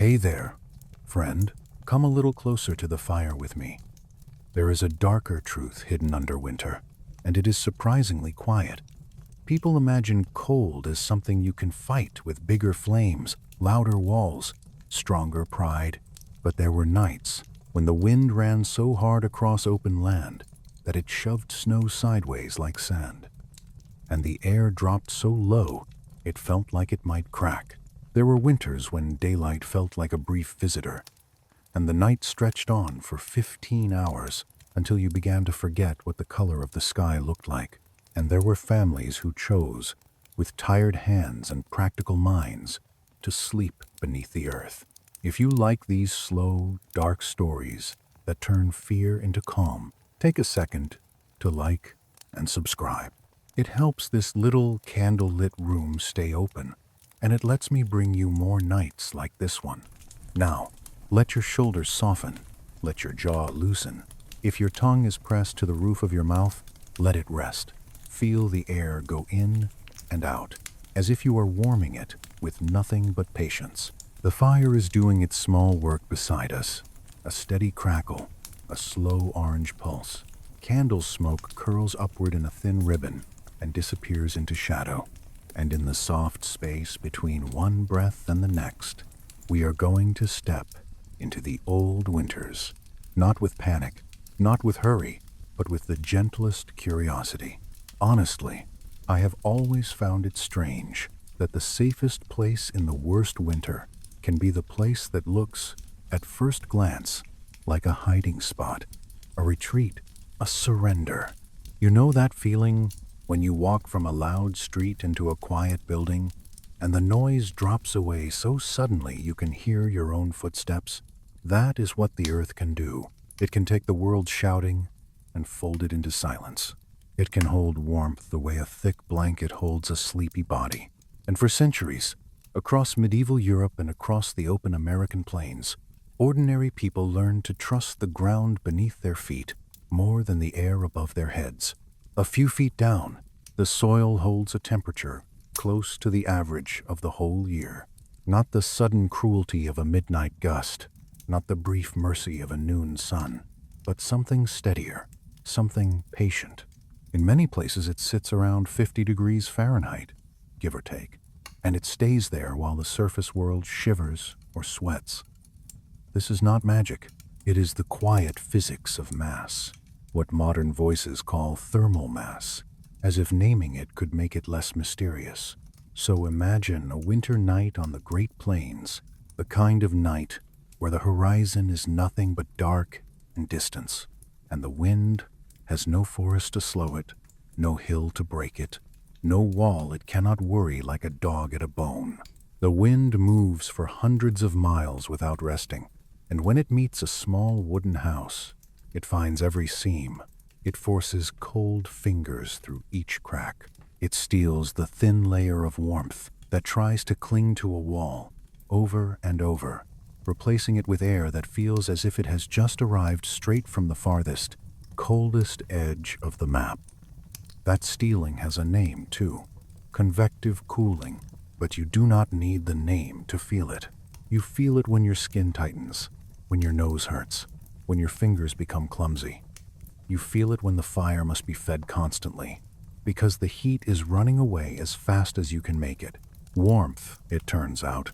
Hey there, friend. Come a little closer to the fire with me. There is a darker truth hidden under winter, and it is surprisingly quiet. People imagine cold as something you can fight with bigger flames, louder walls, stronger pride. But there were nights when the wind ran so hard across open land that it shoved snow sideways like sand, and the air dropped so low it felt like it might crack. There were winters when daylight felt like a brief visitor, and the night stretched on for 15 hours until you began to forget what the color of the sky looked like. And there were families who chose, with tired hands and practical minds, to sleep beneath the earth. If you like these slow, dark stories that turn fear into calm, take a second to like and subscribe. It helps this little candle-lit room stay open, and it lets me bring you more nights like this one. Now, let your shoulders soften, let your jaw loosen. If your tongue is pressed to the roof of your mouth, let it rest. Feel the air go in and out, as if you are warming it with nothing but patience. The fire is doing its small work beside us, a steady crackle, a slow orange pulse. Candle smoke curls upward in a thin ribbon and disappears into shadow. And in the soft space between one breath and the next, we are going to step into the old winters, not with panic, not with hurry, but with the gentlest curiosity. Honestly, I have always found it strange that the safest place in the worst winter can be the place that looks, at first glance, like a hiding spot, a retreat, a surrender. You know that feeling when you walk from a loud street into a quiet building, and the noise drops away so suddenly you can hear your own footsteps? That is what the earth can do. It can take the world shouting and fold it into silence. It can hold warmth the way a thick blanket holds a sleepy body. And for centuries, across medieval Europe and across the open American plains, ordinary people learned to trust the ground beneath their feet more than the air above their heads. A few feet down, the soil holds a temperature close to the average of the whole year. Not the sudden cruelty of a midnight gust, not the brief mercy of a noon sun, but something steadier, something patient. In many places it sits around 50 degrees Fahrenheit, give or take, and it stays there while the surface world shivers or sweats. This is not magic. It is the quiet physics of mass, what modern voices call thermal mass, as if naming it could make it less mysterious. So imagine a winter night on the Great Plains, the kind of night where the horizon is nothing but dark and distance, and the wind has no forest to slow it, no hill to break it, no wall it cannot worry like a dog at a bone. The wind moves for hundreds of miles without resting, and when it meets a small wooden house, it finds every seam. It forces cold fingers through each crack. It steals the thin layer of warmth that tries to cling to a wall over and over, replacing it with air that feels as if it has just arrived straight from the farthest, coldest edge of the map. That stealing has a name, too. Convective cooling. But you do not need the name to feel it. You feel it when your skin tightens, when your nose hurts, when your fingers become clumsy. You feel it when the fire must be fed constantly, because the heat is running away as fast as you can make it. Warmth, it turns out,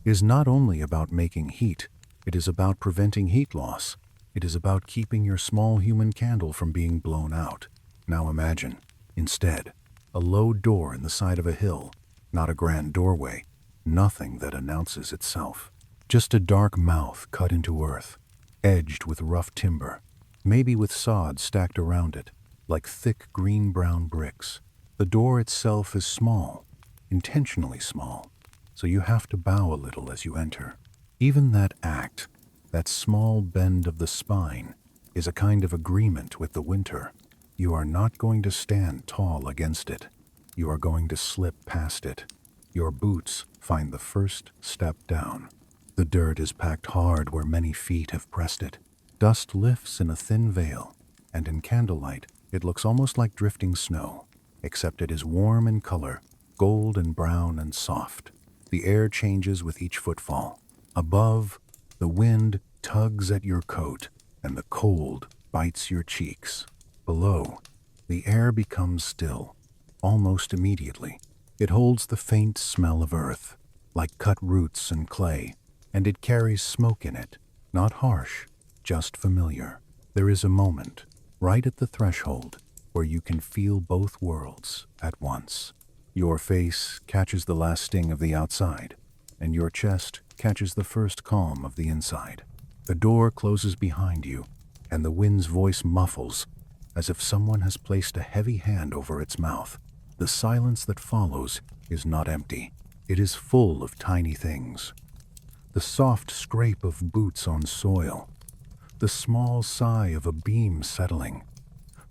is not only about making heat, it is about preventing heat loss. It is about keeping your small human candle from being blown out. Now imagine, instead, a low door in the side of a hill, not a grand doorway, nothing that announces itself. Just a dark mouth cut into earth, edged with rough timber, maybe with sod stacked around it, like thick green-brown bricks. The door itself is small, intentionally small, so you have to bow a little as you enter. Even that act, that small bend of the spine, is a kind of agreement with the winter. You are not going to stand tall against it. You are going to slip past it. Your boots find the first step down. The dirt is packed hard where many feet have pressed it. Dust lifts in a thin veil, and in candlelight it looks almost like drifting snow, except it is warm in color, gold and brown and soft. The air changes with each footfall. Above, the wind tugs at your coat and the cold bites your cheeks. Below, the air becomes still, almost immediately. It holds the faint smell of earth, like cut roots and clay, and it carries smoke in it, not harsh, just familiar. There is a moment, right at the threshold, where you can feel both worlds at once. Your face catches the last sting of the outside, and your chest catches the first calm of the inside. The door closes behind you, and the wind's voice muffles, as if someone has placed a heavy hand over its mouth. The silence that follows is not empty. It is full of tiny things. The soft scrape of boots on soil, the small sigh of a beam settling,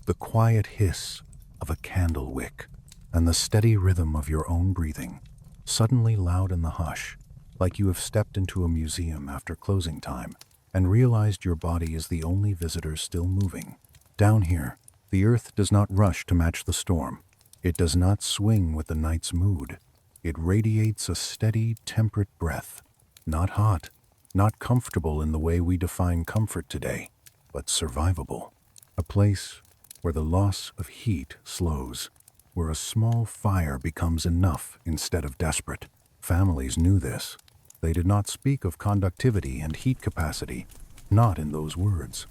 the quiet hiss of a candle wick, and the steady rhythm of your own breathing, suddenly loud in the hush, like you have stepped into a museum after closing time and realized your body is the only visitor still moving. Down here, the earth does not rush to match the storm. It does not swing with the night's mood. It radiates a steady, temperate breath, not hot, not comfortable in the way we define comfort today, but survivable. A place where the loss of heat slows, where a small fire becomes enough instead of desperate. Families knew this. They did not speak of conductivity and heat capacity, not in those words.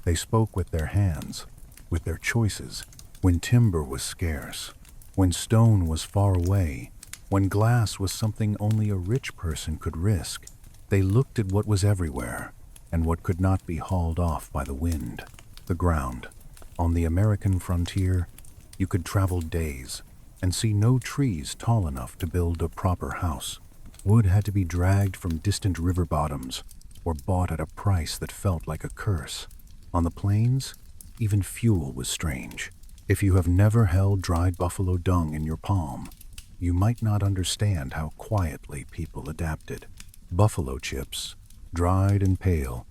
They spoke with their hands, with their choices, when timber was scarce, when stone was far away, when glass was something only a rich person could risk. They looked at what was everywhere and what could not be hauled off by the wind. The ground. On the American frontier, you could travel days and see no trees tall enough to build a proper house. Wood had to be dragged from distant river bottoms or bought at a price that felt like a curse. On the plains, even fuel was strange. If you have never held dried buffalo dung in your palm, you might not understand how quietly people adapted. Buffalo chips, dried and pale,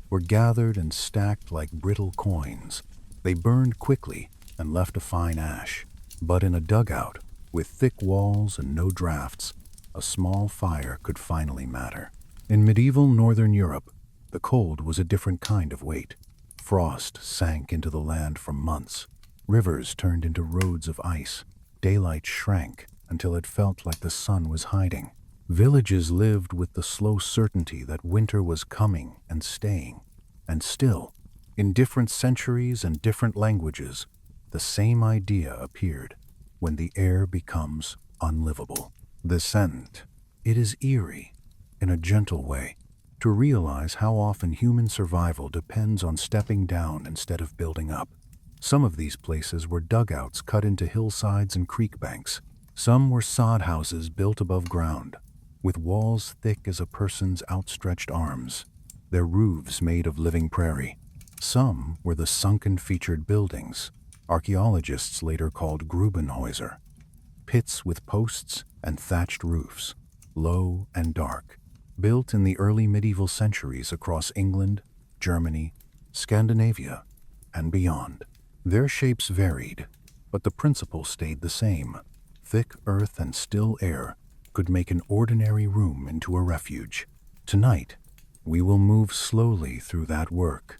were gathered and stacked like brittle coins. They burned quickly and left a fine ash. But in a dugout, with thick walls and no drafts, a small fire could finally matter. In medieval northern Europe, the cold was a different kind of weight. Frost sank into the land for months. Rivers turned into roads of ice. Daylight shrank until it felt like the sun was hiding. Villages lived with the slow certainty that winter was coming and staying. And still, in different centuries and different languages, the same idea appeared: when the air becomes unlivable. The scent. It is eerie, in a gentle way, to realize how often human survival depends on stepping down instead of building up. Some of these places were dugouts cut into hillsides and creek banks. Some were sod houses built above ground, with walls thick as a person's outstretched arms, their roofs made of living prairie. Some were the sunken featured buildings, archaeologists later called Grubenhäuser, pits with posts and thatched roofs, low and dark, built in the early medieval centuries across England, Germany, Scandinavia, and beyond. Their shapes varied, but the principle stayed the same. Thick earth and still air could make an ordinary room into a refuge. Tonight, we will move slowly through that work.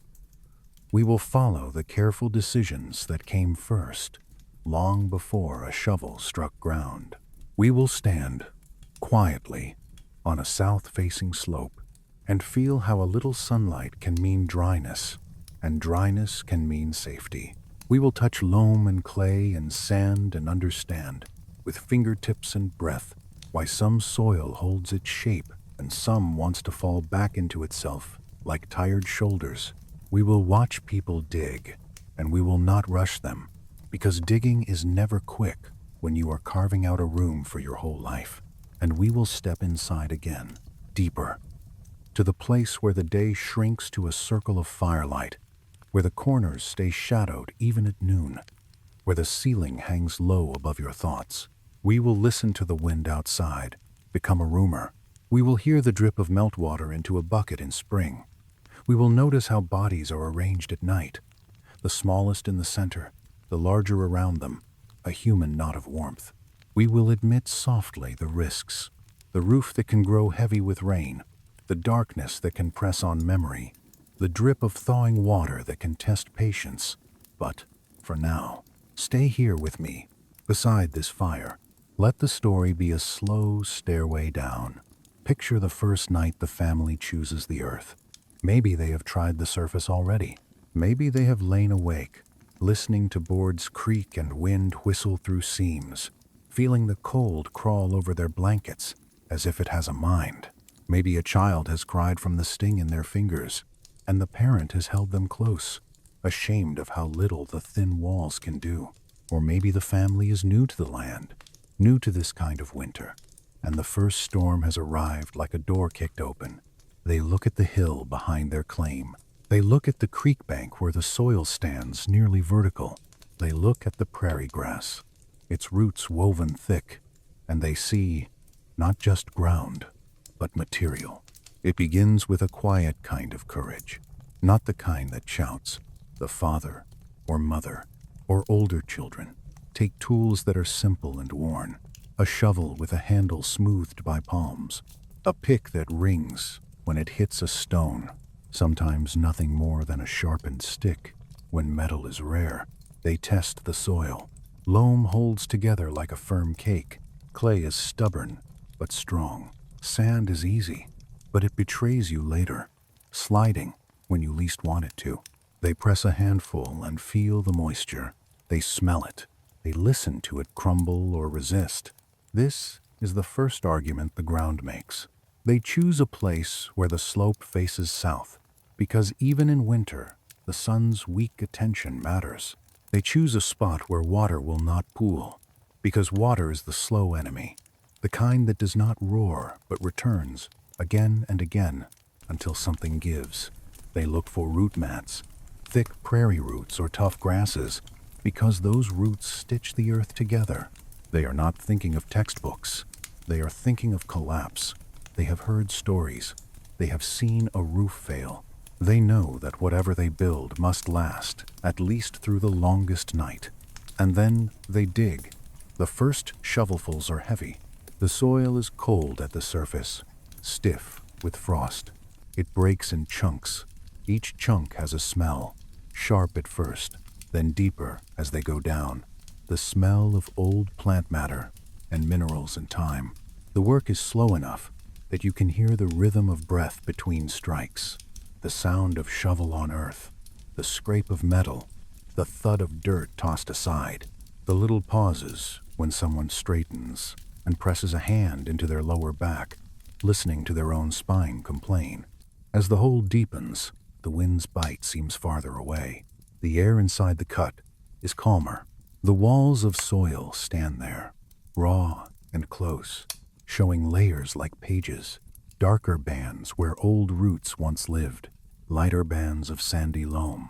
We will follow the careful decisions that came first, long before a shovel struck ground. We will stand, quietly, on a south-facing slope, and feel how a little sunlight can mean dryness, and dryness can mean safety. We will touch loam and clay and sand and understand, with fingertips and breath, why some soil holds its shape and some wants to fall back into itself like tired shoulders. We will watch people dig, and we will not rush them, because digging is never quick when you are carving out a room for your whole life. And we will step inside again, deeper, to the place where the day shrinks to a circle of firelight, where the corners stay shadowed even at noon, where the ceiling hangs low above your thoughts. We will listen to the wind outside, become a rumor. We will hear the drip of meltwater into a bucket in spring. We will notice how bodies are arranged at night, the smallest in the center, the larger around them, a human knot of warmth. We will admit softly the risks, the roof that can grow heavy with rain, the darkness that can press on memory, the drip of thawing water that can test patience. But, for now, stay here with me, beside this fire. Let the story be a slow stairway down. Picture the first night the family chooses the earth. Maybe they have tried the surface already. Maybe they have lain awake, listening to boards creak and wind whistle through seams, feeling the cold crawl over their blankets as if it has a mind. Maybe a child has cried from the sting in their fingers, and the parent has held them close, ashamed of how little the thin walls can do. Or maybe the family is new to the land, new to this kind of winter, and the first storm has arrived like a door kicked open. They look at the hill behind their claim. They look at the creek bank where the soil stands nearly vertical. They look at the prairie grass, its roots woven thick, and they see not just ground, but material. It begins with a quiet kind of courage, not the kind that shouts. The father, or mother, or older children take tools that are simple and worn, a shovel with a handle smoothed by palms, a pick that rings when it hits a stone, sometimes nothing more than a sharpened stick. When metal is rare, they test the soil. Loam holds together like a firm cake. Clay is stubborn, but strong. Sand is easy, but it betrays you later, sliding when you least want it to. They press a handful and feel the moisture. They smell it. They listen to it crumble or resist. This is the first argument the ground makes. They choose a place where the slope faces south, because even in winter, the sun's weak attention matters. They choose a spot where water will not pool, because water is the slow enemy, the kind that does not roar but returns again and again until something gives. They look for root mats, thick prairie roots or tough grasses, because those roots stitch the earth together. They are not thinking of textbooks. They are thinking of collapse. They have heard stories. They have seen a roof fail. They know that whatever they build must last, at least through the longest night. And then they dig. The first shovelfuls are heavy. The soil is cold at the surface, stiff with frost. It breaks in chunks. Each chunk has a smell, sharp at first, then deeper as they go down. The smell of old plant matter and minerals in time. The work is slow enough that you can hear the rhythm of breath between strikes, the sound of shovel on earth, the scrape of metal, the thud of dirt tossed aside, the little pauses when someone straightens and presses a hand into their lower back, listening to their own spine complain. As the hole deepens, the wind's bite seems farther away. The air inside the cut is calmer. The walls of soil stand there, raw and close, showing layers like pages, darker bands where old roots once lived, lighter bands of sandy loam.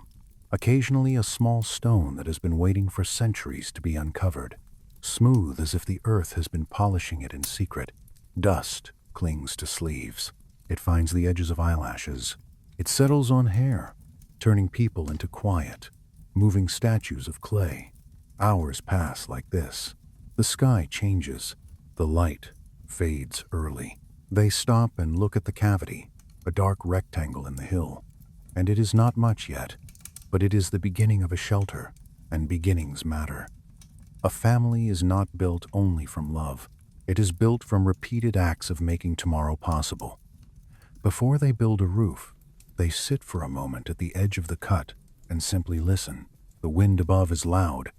Occasionally a small stone that has been waiting for centuries to be uncovered, smooth as if the earth has been polishing it in secret. Dust clings to sleeves. It finds the edges of eyelashes. It settles on hair, turning people into quiet, moving statues of clay. Hours pass like this. The sky changes. The light fades early. They stop and look at the cavity, a dark rectangle in the hill. And it is not much yet, but it is the beginning of a shelter, and beginnings matter. A family is not built only from love. It is built from repeated acts of making tomorrow possible. Before they build a roof, they sit for a moment at the edge of the cut and simply listen. The wind above is loud,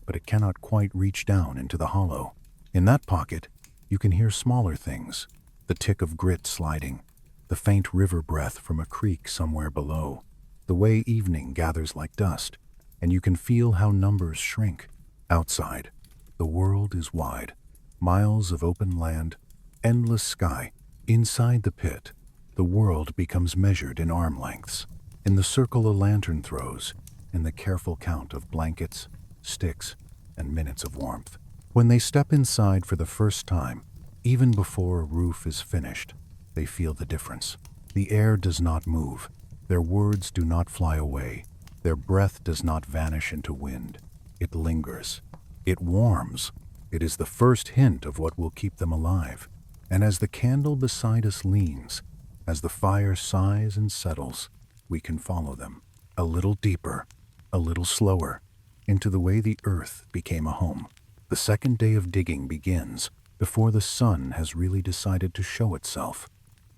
but it cannot quite reach down into the hollow. In that pocket, you can hear smaller things, the tick of grit sliding, the faint river breath from a creek somewhere below, the way evening gathers like dust, and you can feel how numbers shrink. Outside, the world is wide, miles of open land, endless sky. Inside the pit, the world becomes measured in arm lengths, in the circle a lantern throws, in the careful count of blankets, sticks, and minutes of warmth. When they step inside for the first time, even before a roof is finished, they feel the difference. The air does not move. Their words do not fly away. Their breath does not vanish into wind. It lingers. It warms. It is the first hint of what will keep them alive. And as the candle beside us leans, As the fire sighs and settles, we can follow them, a little deeper, a little slower, into the way the earth became a home. The second day of digging begins before the sun has really decided to show itself.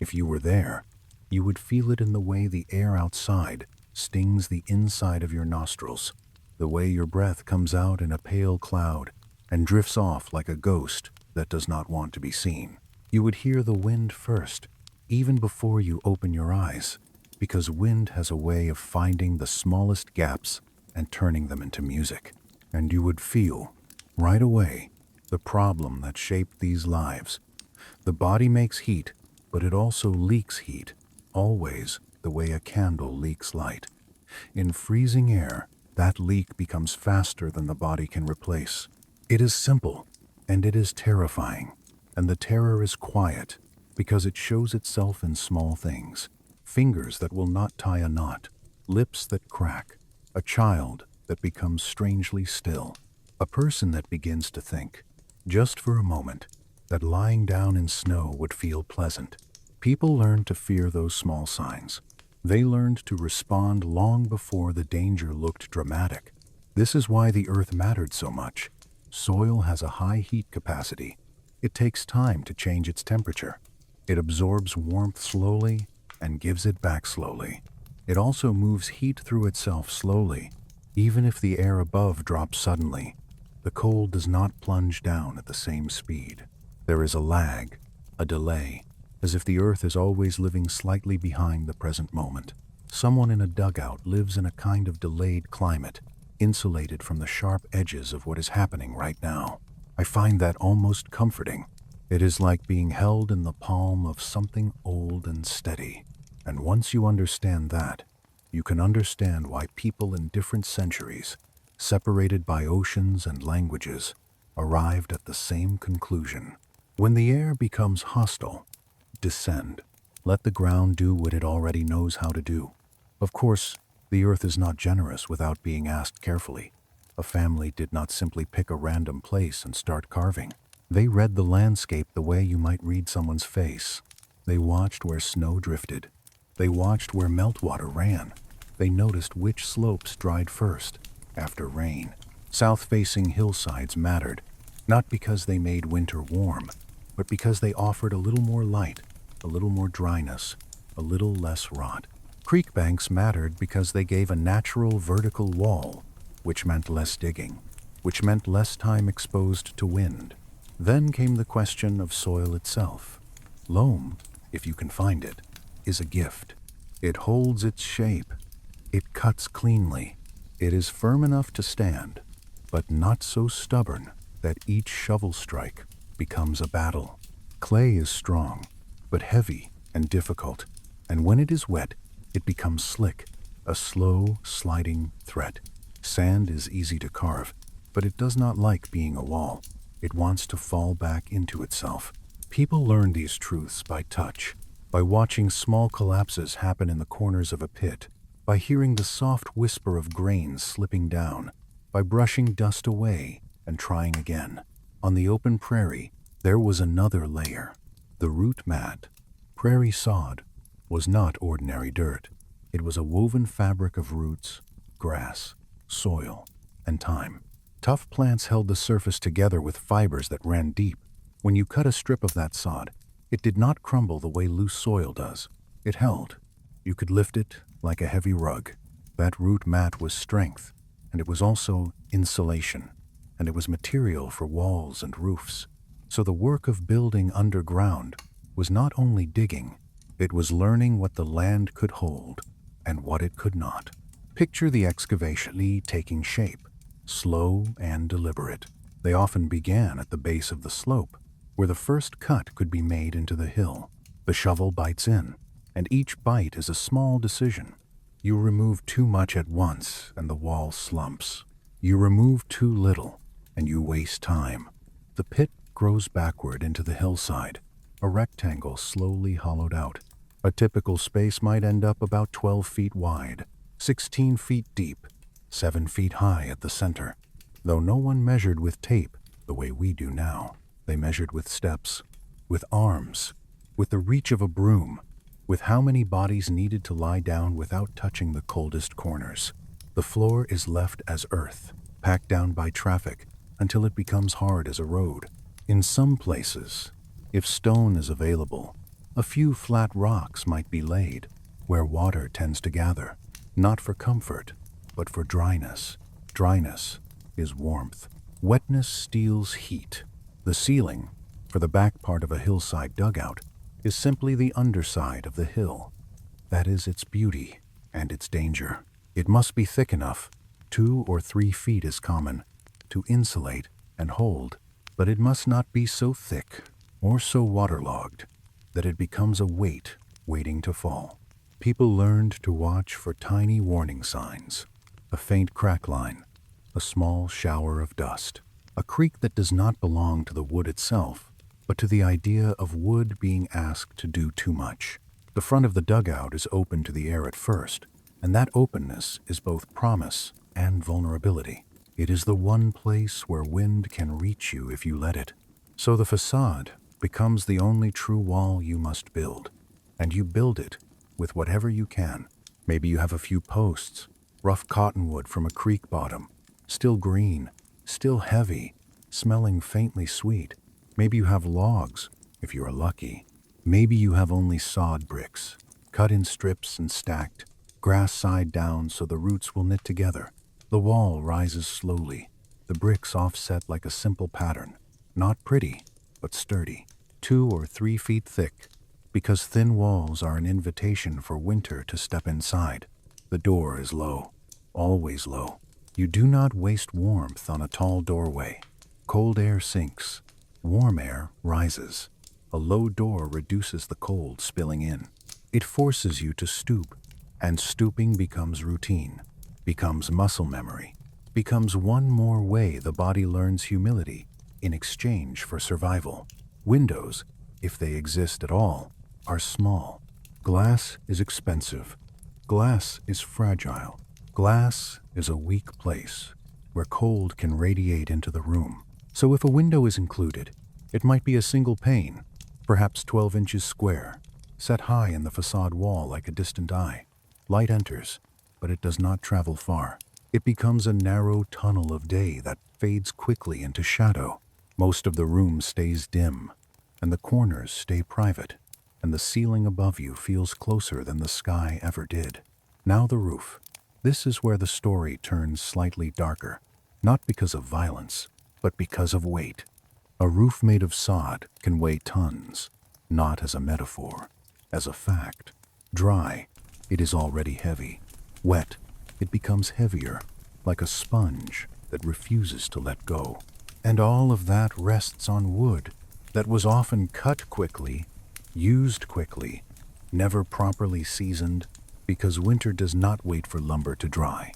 If you were there, you would feel it in the way the air outside stings the inside of your nostrils, the way your breath comes out in a pale cloud and drifts off like a ghost that does not want to be seen. You would hear the wind first, even before you open your eyes, because wind has a way of finding the smallest gaps and turning them into music. And you would feel, right away, the problem that shaped these lives. The body makes heat, but it also leaks heat, always the way a candle leaks light. In freezing air, that leak becomes faster than the body can replace. It is simple, and it is terrifying, and the terror is quiet because it shows itself in small things. Fingers that will not tie a knot, lips that crack, a child that becomes strangely still, a person that begins to think, just for a moment, that lying down in snow would feel pleasant. People learned to fear those small signs. They learned to respond long before the danger looked dramatic. This is why the earth mattered so much. Soil has a high heat capacity. It takes time to change its temperature. It absorbs warmth slowly and gives it back slowly. It also moves heat through itself slowly. Even if the air above drops suddenly, the cold does not plunge down at the same speed. There is a lag, a delay, as if the earth is always living slightly behind the present moment. Someone in a dugout lives in a kind of delayed climate, insulated from the sharp edges of what is happening right now. I find that almost comforting. It is like being held in the palm of something old and steady. And once you understand that, you can understand why people in different centuries, separated by oceans and languages, arrived at the same conclusion. When the air becomes hostile, descend. Let the ground do what it already knows how to do. Of course, the earth is not generous without being asked carefully. A family did not simply pick a random place and start carving. They read the landscape the way you might read someone's face. They watched where snow drifted. They watched where meltwater ran. They noticed which slopes dried first, after rain. South-facing hillsides mattered, not because they made winter warm, but because they offered a little more light, a little more dryness, a little less rot. Creek banks mattered because they gave a natural vertical wall, which meant less digging, which meant less time exposed to wind. Then came the question of soil itself. Loam, if you can find it, is a gift. It holds its shape. It cuts cleanly. It is firm enough to stand, but not so stubborn that each shovel strike becomes a battle. Clay is strong, but heavy and difficult, and when it is wet, it becomes slick, a slow, sliding threat. Sand is easy to carve, but it does not like being a wall. It wants to fall back into itself. People learn these truths by touch, by watching small collapses happen in the corners of a pit, by hearing the soft whisper of grains slipping down, by brushing dust away and trying again. On the open prairie, there was another layer. The root mat, prairie sod, was not ordinary dirt. It was a woven fabric of roots, grass, soil, and time. Tough plants held the surface together with fibers that ran deep. When you cut a strip of that sod, it did not crumble the way loose soil does. It held. You could lift it like a heavy rug. That root mat was strength, and it was also insulation, and it was material for walls and roofs. So the work of building underground was not only digging, it was learning what the land could hold and what it could not. Picture the excavation taking shape, slow and deliberate. They often began at the base of the slope, where the first cut could be made into the hill. The shovel bites in, and each bite is a small decision. You remove too much at once, and the wall slumps. You remove too little, and you waste time. The pit grows backward into the hillside, a rectangle slowly hollowed out. A typical space might end up about 12 feet wide, 16 feet deep, 7 feet high at the center. Though no one measured with tape the way we do now. They measured with steps, with arms, with the reach of a broom. with how many bodies needed to lie down without touching the coldest corners. The floor is left as earth, packed down by traffic until it becomes hard as a road. In some places, if stone is available, a few flat rocks might be laid, where water tends to gather, not for comfort, but for dryness. Dryness is warmth. Wetness steals heat. The ceiling, for the back part of a hillside dugout, is simply the underside of the hill. That is its beauty and its danger. It must be thick enough, 2 or 3 feet is common, to insulate and hold, but it must not be so thick or so waterlogged that it becomes a weight waiting to fall. People learned to watch for tiny warning signs, a faint crack line, a small shower of dust, a creak that does not belong to the wood itself, but to the idea of wood being asked to do too much. The front of the dugout is open to the air at first, and that openness is both promise and vulnerability. It is the one place where wind can reach you if you let it. So the facade becomes the only true wall you must build, and you build it with whatever you can. Maybe you have a few posts, rough cottonwood from a creek bottom, still green, still heavy, smelling faintly sweet. Maybe you have logs, if you are lucky. Maybe you have only sod bricks, cut in strips and stacked, grass side down so the roots will knit together. The wall rises slowly, the bricks offset like a simple pattern, not pretty, but sturdy, 2 or 3 feet thick, because thin walls are an invitation for winter to step inside. The door is low, always low. You do not waste warmth on a tall doorway. Cold air sinks, warm air rises. A low door reduces the cold spilling in. It forces you to stoop, and stooping becomes routine, becomes muscle memory, becomes one more way the body learns humility in exchange for survival. Windows, if they exist at all, are small. Glass is expensive. Glass is fragile. Glass is a weak place where cold can radiate into the room. So if a window is included, it might be a single pane, perhaps 12 inches square, set high in the facade wall like a distant eye. Light enters, but it does not travel far. It becomes a narrow tunnel of day that fades quickly into shadow. Most of the room stays dim, and the corners stay private, and the ceiling above you feels closer than the sky ever did. Now the roof. This is where the story turns slightly darker, not because of violence, but because of weight. A roof made of sod can weigh tons, not as a metaphor, as a fact. Dry, it is already heavy. Wet, it becomes heavier, like a sponge that refuses to let go. And all of that rests on wood that was often cut quickly, used quickly, never properly seasoned, because winter does not wait for lumber to dry.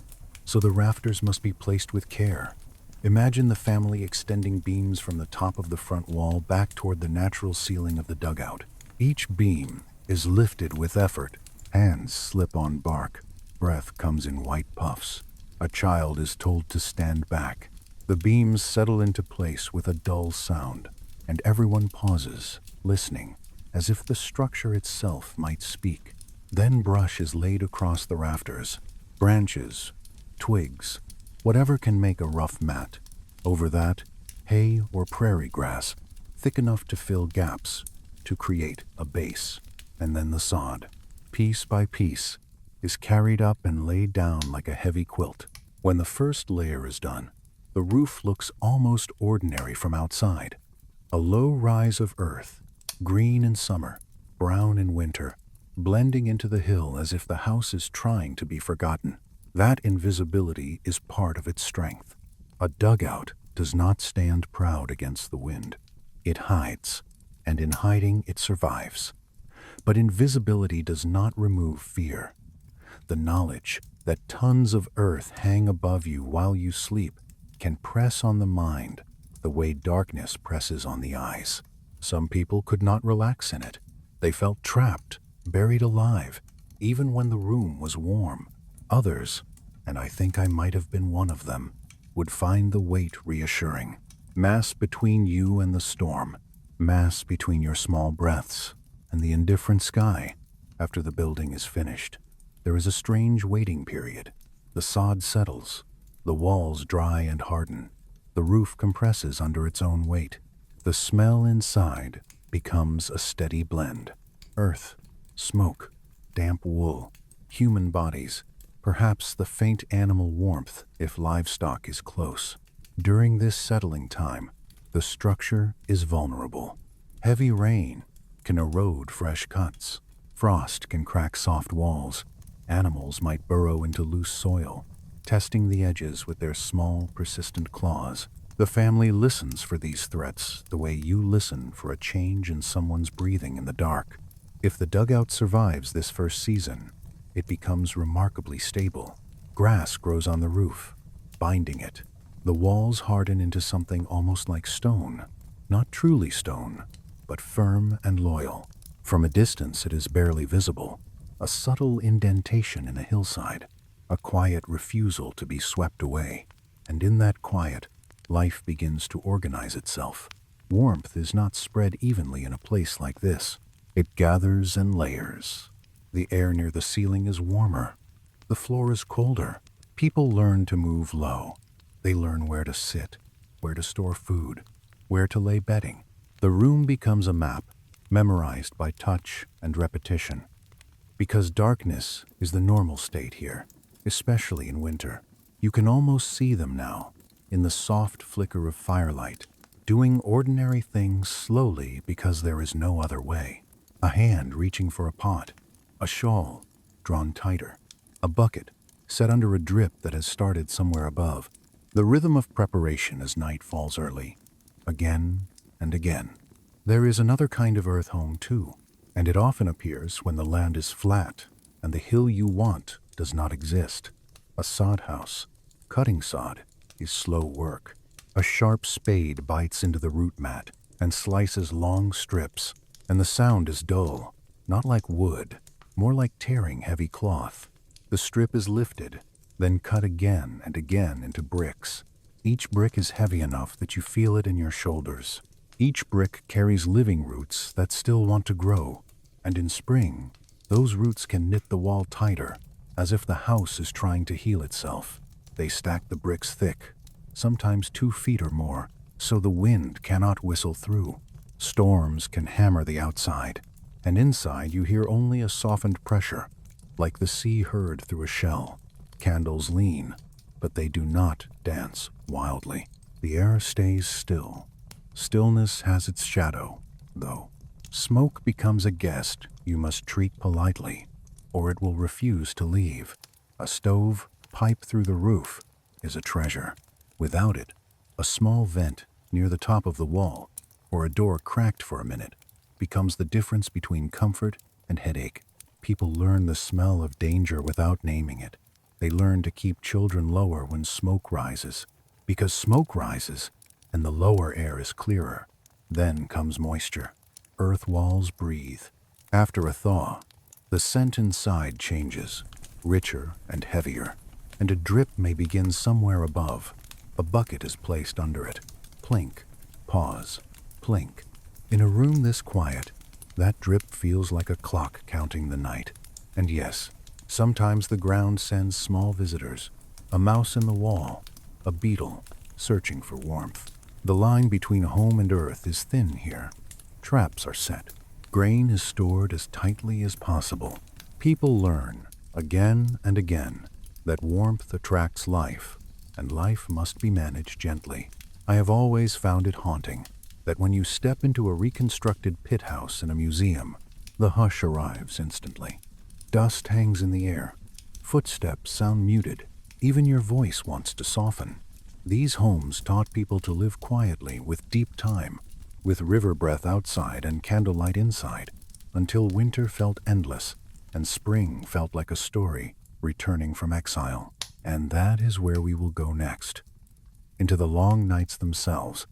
So the rafters must be placed with care. Imagine the family extending beams from the top of the front wall back toward the natural ceiling of the dugout. Each beam is lifted with effort. Hands slip on bark. Breath comes in white puffs. A child is told to stand back. The beams settle into place with a dull sound, and everyone pauses, listening, as if the structure itself might speak. Then brush is laid across the rafters. Branches, twigs, whatever can make a rough mat. Over that, hay or prairie grass, thick enough to fill gaps, to create a base. And then the sod, piece by piece, is carried up and laid down like a heavy quilt. When the first layer is done, the roof looks almost ordinary from outside. A low rise of earth, green in summer, brown in winter, blending into the hill as if the house is trying to be forgotten. That invisibility is part of its strength. A dugout does not stand proud against the wind. It hides, and in hiding it survives. But invisibility does not remove fear. The knowledge that tons of earth hang above you while you sleep can press on the mind the way darkness presses on the eyes. Some people could not relax in it. They felt trapped, buried alive, even when the room was warm. Others, and I think I might have been one of them, would find the weight reassuring. Mass between you and the storm, mass between your small breaths and the indifferent sky. After the building is finished, there is a strange waiting period. The sod settles, the walls dry and harden, the roof compresses under its own weight. The smell inside becomes a steady blend. Earth, smoke, damp wool, human bodies, perhaps the faint animal warmth if livestock is close. During this settling time, the structure is vulnerable. Heavy rain can erode fresh cuts. Frost can crack soft walls. Animals might burrow into loose soil, testing the edges with their small, persistent claws. The family listens for these threats the way you listen for a change in someone's breathing in the dark. If the dugout survives this first season, it becomes remarkably stable. Grass grows on the roof, binding it. The walls harden into something almost like stone, not truly stone, but firm and loyal. From a distance it is barely visible, a subtle indentation in a hillside, a quiet refusal to be swept away. And in that quiet, life begins to organize itself. Warmth is not spread evenly in a place like this. It gathers in layers. The air near the ceiling is warmer. The floor is colder. People learn to move low. They learn where to sit, where to store food, where to lay bedding. The room becomes a map, memorized by touch and repetition. Because darkness is the normal state here, especially in winter. You can almost see them now, in the soft flicker of firelight, doing ordinary things slowly because there is no other way. A hand reaching for a pot, a shawl drawn tighter, a bucket set under a drip that has started somewhere above. The rhythm of preparation as night falls early, again and again. There is another kind of earth home too, and it often appears when the land is flat and the hill you want does not exist. A sod house, cutting sod, is slow work. A sharp spade bites into the root mat and slices long strips, and the sound is dull, not like wood, more like tearing heavy cloth. The strip is lifted, then cut again and again into bricks. Each brick is heavy enough that you feel it in your shoulders. Each brick carries living roots that still want to grow, and in spring, those roots can knit the wall tighter, as if the house is trying to heal itself. They stack the bricks thick, sometimes 2 feet or more, so the wind cannot whistle through. Storms can hammer the outside, and inside you hear only a softened pressure, like the sea heard through a shell. Candles lean, but they do not dance wildly. The air stays still. Stillness has its shadow, though. Smoke becomes a guest you must treat politely, or it will refuse to leave. A stove, pipe through the roof, is a treasure. Without it, a small vent near the top of the wall, or a door cracked for a minute, becomes the difference between comfort and headache. People learn the smell of danger without naming it. They learn to keep children lower when smoke rises, because smoke rises and the lower air is clearer. Then comes moisture. Earth walls breathe. After a thaw, the scent inside changes, richer and heavier, and a drip may begin somewhere above. A bucket is placed under it. Plink, pause, plink. In a room this quiet, that drip feels like a clock counting the night. And yes, sometimes the ground sends small visitors, a mouse in the wall, a beetle searching for warmth. The line between home and earth is thin here. Traps are set. Grain is stored as tightly as possible. People learn, again and again, that warmth attracts life, and life must be managed gently. I have always found it haunting that when you step into a reconstructed pit house in a museum, the hush arrives instantly. Dust hangs in the air. Footsteps sound muted. Even your voice wants to soften. These homes taught people to live quietly with deep time, with river breath outside and candlelight inside, until winter felt endless and spring felt like a story returning from exile. And that is where we will go next. Into the long nights themselves,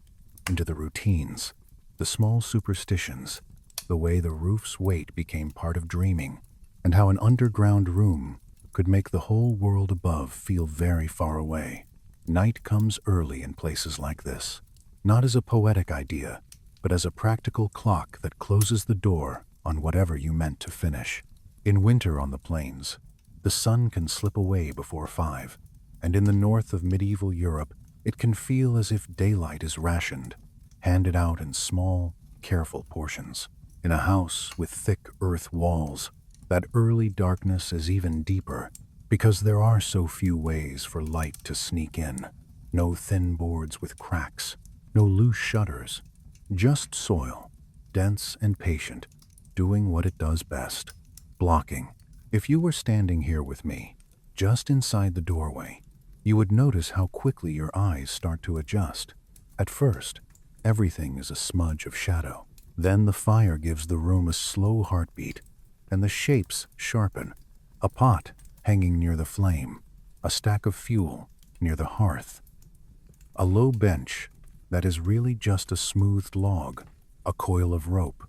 into the routines, the small superstitions, the way the roof's weight became part of dreaming, and how an underground room could make the whole world above feel very far away. Night comes early in places like this, not as a poetic idea, but as a practical clock that closes the door on whatever you meant to finish. In winter on the plains, the sun can slip away before 5, and in the north of medieval Europe, it can feel as if daylight is rationed, handed out in small, careful portions. In a house with thick earth walls, that early darkness is even deeper because there are so few ways for light to sneak in. No thin boards with cracks, no loose shutters, just soil, dense and patient, doing what it does best, blocking. If you were standing here with me, just inside the doorway, you would notice how quickly your eyes start to adjust. At first, everything is a smudge of shadow. Then the fire gives the room a slow heartbeat, and the shapes sharpen. A pot hanging near the flame, a stack of fuel near the hearth, a low bench that is really just a smoothed log, a coil of rope,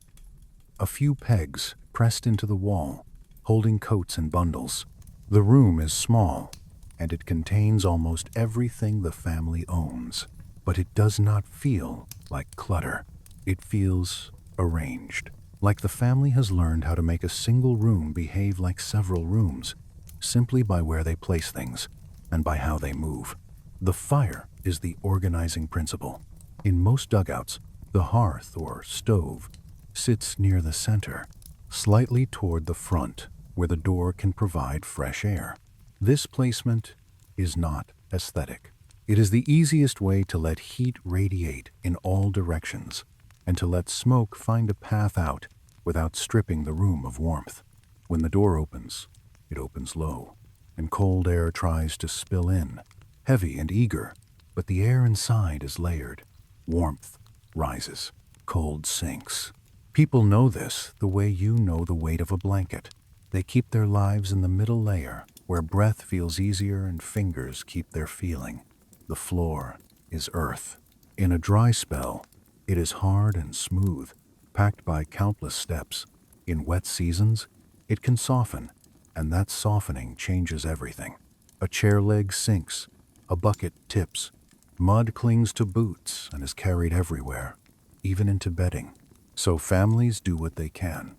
a few pegs pressed into the wall, holding coats and bundles. The room is small, and it contains almost everything the family owns, but it does not feel like clutter. It feels arranged, like the family has learned how to make a single room behave like several rooms, simply by where they place things and by how they move. The fire is the organizing principle. In most dugouts, the hearth or stove sits near the center, slightly toward the front, where the door can provide fresh air. This placement is not aesthetic. It is the easiest way to let heat radiate in all directions and to let smoke find a path out without stripping the room of warmth. When the door opens, it opens low, and cold air tries to spill in, heavy and eager, but the air inside is layered. Warmth rises, cold sinks. People know this the way you know the weight of a blanket. They keep their lives in the middle layer, where breath feels easier and fingers keep their feeling. The floor is earth. In a dry spell, it is hard and smooth, packed by countless steps. In wet seasons, it can soften, and that softening changes everything. A chair leg sinks, a bucket tips, mud clings to boots and is carried everywhere, even into bedding. So families do what they can.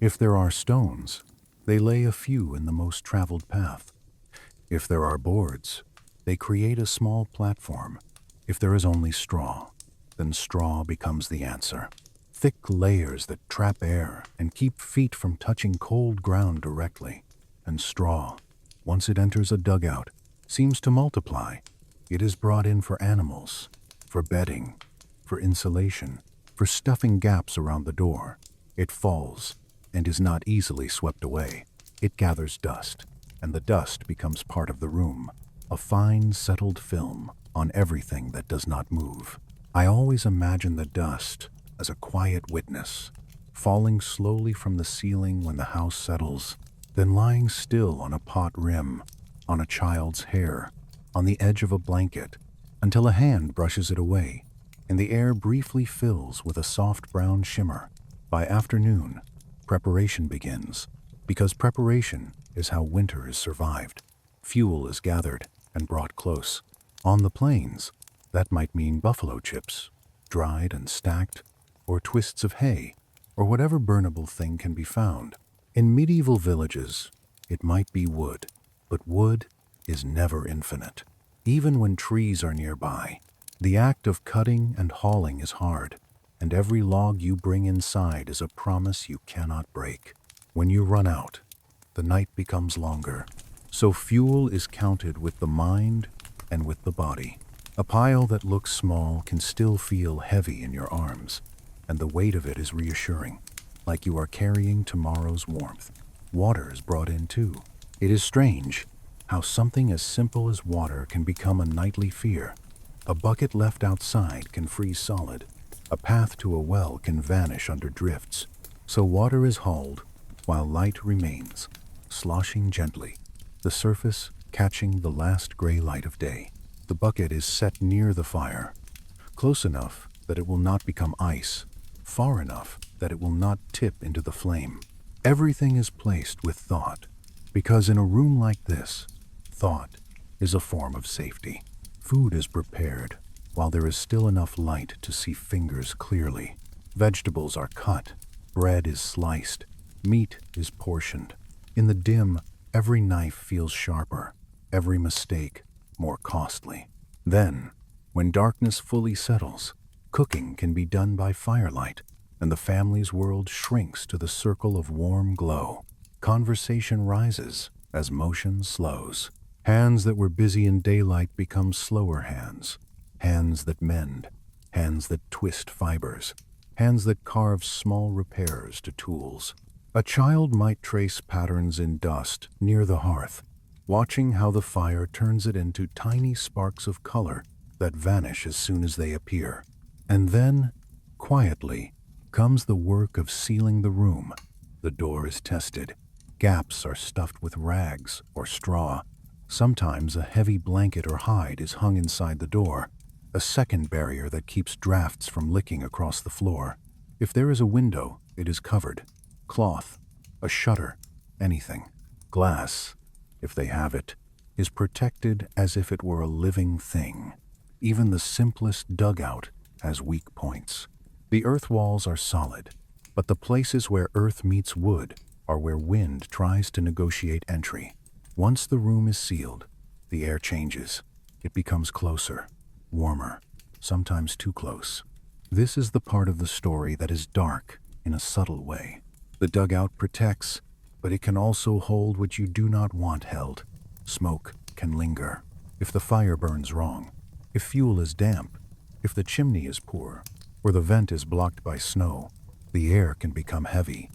If there are stones, they lay a few in the most traveled path. If there are boards, they create a small platform. If there is only straw, then straw becomes the answer. Thick layers that trap air and keep feet from touching cold ground directly. And straw, once it enters a dugout, seems to multiply. It is brought in for animals, for bedding, for insulation, for stuffing gaps around the door. It falls and is not easily swept away. It gathers dust, and the dust becomes part of the room, a fine, settled film on everything that does not move. I always imagine the dust as a quiet witness, falling slowly from the ceiling when the house settles, then lying still on a pot rim, on a child's hair, on the edge of a blanket, until a hand brushes it away, and the air briefly fills with a soft brown shimmer. By afternoon, preparation begins, because preparation is how winter is survived. Fuel is gathered and brought close. On the plains, that might mean buffalo chips, dried and stacked, or twists of hay, or whatever burnable thing can be found. In medieval villages, it might be wood, but wood is never infinite. Even when trees are nearby, the act of cutting and hauling is hard, and every log you bring inside is a promise you cannot break. When you run out, the night becomes longer, so fuel is counted with the mind and with the body. A pile that looks small can still feel heavy in your arms, and the weight of it is reassuring, like you are carrying tomorrow's warmth. Water is brought in too. It is strange how something as simple as water can become a nightly fear. A bucket left outside can freeze solid. A path to a well can vanish under drifts. So water is hauled while light remains, sloshing gently, the surface catching the last gray light of day. The bucket is set near the fire, close enough that it will not become ice, far enough that it will not tip into the flame. Everything is placed with thought, because in a room like this, thought is a form of safety. Food is prepared while there is still enough light to see fingers clearly. Vegetables are cut, bread is sliced, meat is portioned. In the dim, every knife feels sharper, every mistake more costly. Then, when darkness fully settles, cooking can be done by firelight, and the family's world shrinks to the circle of warm glow. Conversation rises as motion slows. Hands that were busy in daylight become slower hands. Hands that mend, hands that twist fibers, hands that carve small repairs to tools. A child might trace patterns in dust near the hearth, watching how the fire turns it into tiny sparks of color that vanish as soon as they appear. And then, quietly, comes the work of sealing the room. The door is tested. Gaps are stuffed with rags or straw. Sometimes a heavy blanket or hide is hung inside the door, a second barrier that keeps drafts from licking across the floor. If there is a window, it is covered. Cloth, a shutter, anything. Glass, if they have it, is protected as if it were a living thing. Even the simplest dugout has weak points. The earth walls are solid, but the places where earth meets wood are where wind tries to negotiate entry. Once the room is sealed, the air changes. It becomes closer, warmer, sometimes too close. This is the part of the story that is dark in a subtle way. The dugout protects, but it can also hold what you do not want held. Smoke can linger. If the fire burns wrong, if fuel is damp, if the chimney is poor, or the vent is blocked by snow, the air can become heavy.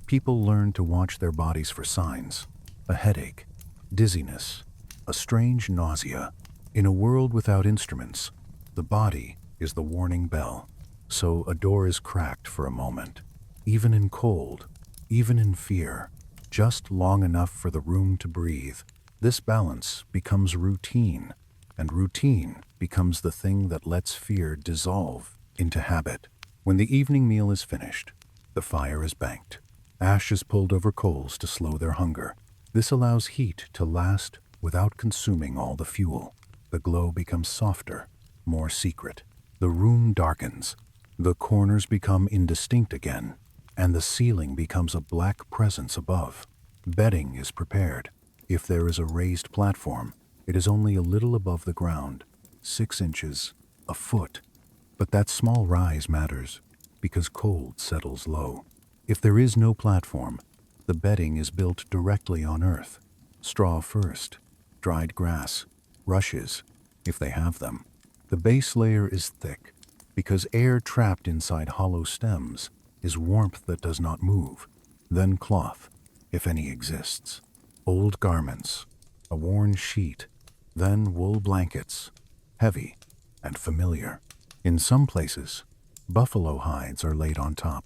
People learn to watch their bodies for signs. A headache, dizziness, a strange nausea. In a world without instruments, the body is the warning bell. So a door is cracked for a moment, even in cold, even in fear, just long enough for the room to breathe. This balance becomes routine, and routine becomes the thing that lets fear dissolve into habit. When the evening meal is finished, the fire is banked. Ash is pulled over coals to slow their hunger. This allows heat to last without consuming all the fuel. The glow becomes softer, more secret. The room darkens. The corners become indistinct again, and the ceiling becomes a black presence above. Bedding is prepared. If there is a raised platform, it is only a little above the ground, 6 inches, a foot. But that small rise matters, because cold settles low. If there is no platform, the bedding is built directly on earth. Straw first, dried grass, rushes, if they have them. The base layer is thick, because air trapped inside hollow stems is warmth that does not move. Then cloth, if any exists. Old garments, a worn sheet, then wool blankets, heavy and familiar. In some places, buffalo hides are laid on top,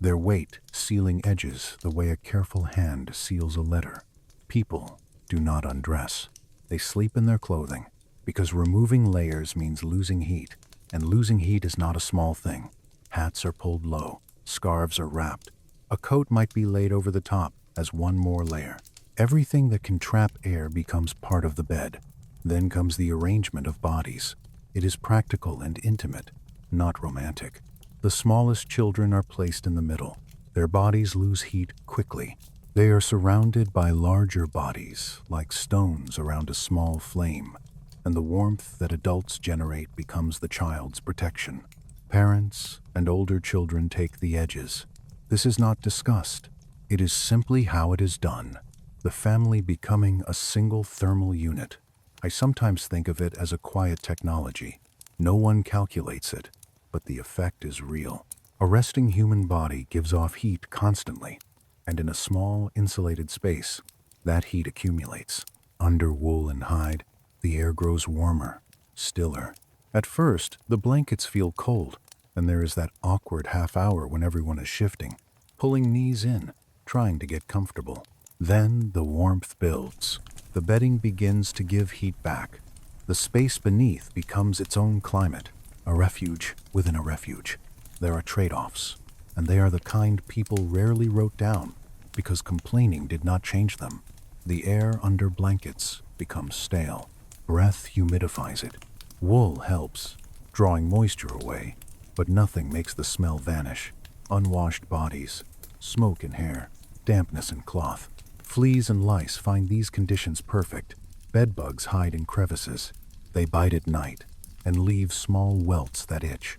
their weight sealing edges the way a careful hand seals a letter. People do not undress. They sleep in their clothing, because removing layers means losing heat, and losing heat is not a small thing. Hats are pulled low, scarves are wrapped. A coat might be laid over the top as one more layer. Everything that can trap air becomes part of the bed. Then comes the arrangement of bodies. It is practical and intimate, not romantic. The smallest children are placed in the middle. Their bodies lose heat quickly. They are surrounded by larger bodies, like stones around a small flame, and the warmth that adults generate becomes the child's protection. Parents and older children take the edges. This is not discussed. It is simply how it is done. The family becoming a single thermal unit. I sometimes think of it as a quiet technology. No one calculates it, but the effect is real. A resting human body gives off heat constantly, and in a small, insulated space, that heat accumulates. Under wool and hide, the air grows warmer, stiller. At first, the blankets feel cold, and there is that awkward half hour when everyone is shifting, pulling knees in, trying to get comfortable. Then the warmth builds. The bedding begins to give heat back. The space beneath becomes its own climate, a refuge within a refuge. There are trade-offs, and they are the kind people rarely wrote down because complaining did not change them. The air under blankets becomes stale. Breath humidifies it. Wool helps, drawing moisture away, but nothing makes the smell vanish. Unwashed bodies, smoke in hair, dampness in cloth. Fleas and lice find these conditions perfect. Bedbugs hide in crevices. They bite at night and leave small welts that itch.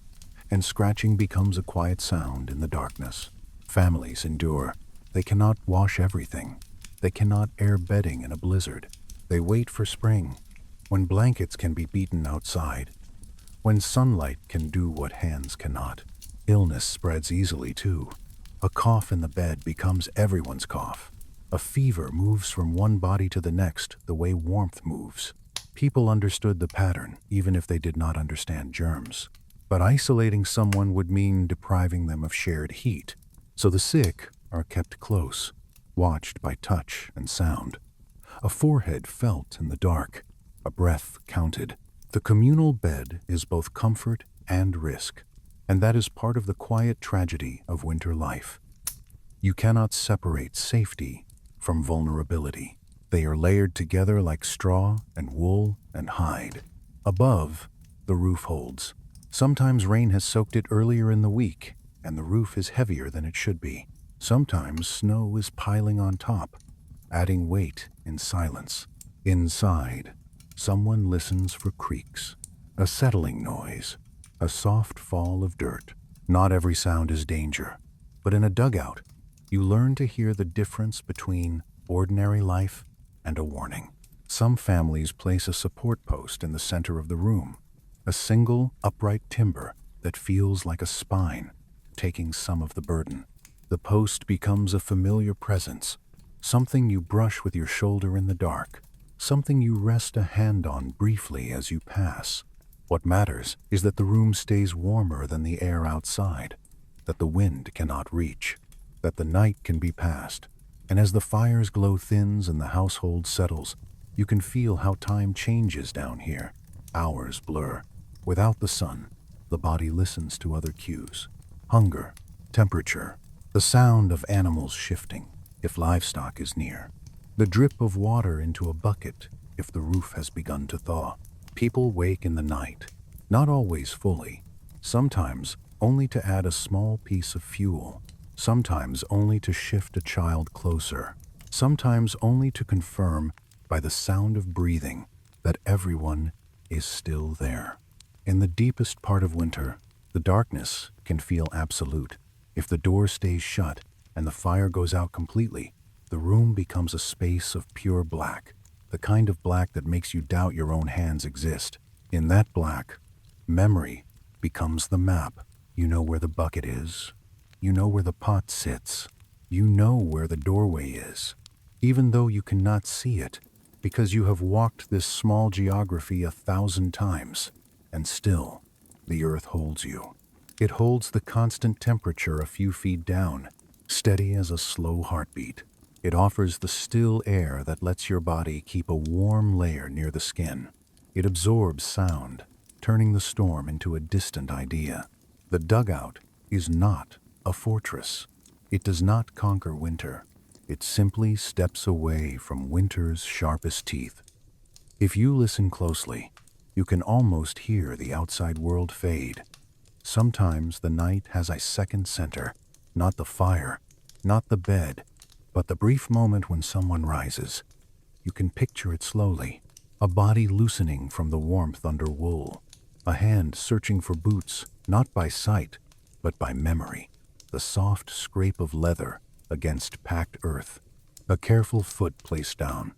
And scratching becomes a quiet sound in the darkness. Families endure. They cannot wash everything. They cannot air bedding in a blizzard. They wait for spring, when blankets can be beaten outside, when sunlight can do what hands cannot. Illness spreads easily too. A cough in the bed becomes everyone's cough. A fever moves from one body to the next the way warmth moves. People understood the pattern, even if they did not understand germs. But isolating someone would mean depriving them of shared heat. So the sick are kept close, watched by touch and sound. A forehead felt in the dark, a breath counted. The communal bed is both comfort and risk, and that is part of the quiet tragedy of winter life. You cannot separate safety from vulnerability. They are layered together like straw and wool and hide. Above, the roof holds. Sometimes rain has soaked it earlier in the week, and the roof is heavier than it should be. Sometimes snow is piling on top, adding weight in silence. Inside, someone listens for creaks, a settling noise, a soft fall of dirt. Not every sound is danger, but in a dugout, you learn to hear the difference between ordinary life and a warning. Some families place a support post in the center of the room, a single upright timber that feels like a spine, taking some of the burden. The post becomes a familiar presence, something you brush with your shoulder in the dark, something you rest a hand on briefly as you pass. What matters is that the room stays warmer than the air outside, that the wind cannot reach, that the night can be passed. And as the fire's glow thins and the household settles, you can feel how time changes down here. Hours blur. Without the sun, the body listens to other cues. Hunger, temperature, the sound of animals shifting, if livestock is near. The drip of water into a bucket, if the roof has begun to thaw. People wake in the night, not always fully, sometimes only to add a small piece of fuel, sometimes only to shift a child closer, sometimes only to confirm by the sound of breathing that everyone is still there. In the deepest part of winter, the darkness can feel absolute. If the door stays shut and the fire goes out completely, the room becomes a space of pure black, the kind of black that makes you doubt your own hands exist. In that black, memory becomes the map. You know where the bucket is. You know where the pot sits. You know where the doorway is, even though you cannot see it, because you have walked this small geography 1,000 times, and still, the earth holds you. It holds the constant temperature a few feet down, steady as a slow heartbeat. It offers the still air that lets your body keep a warm layer near the skin. It absorbs sound, turning the storm into a distant idea. The dugout is not a fortress. It does not conquer winter. It simply steps away from winter's sharpest teeth. If you listen closely, you can almost hear the outside world fade. Sometimes the night has a second center, not the fire, not the bed, but the brief moment when someone rises. You can picture it slowly, a body loosening from the warmth under wool, a hand searching for boots, not by sight, but by memory, the soft scrape of leather against packed earth, a careful foot placed down,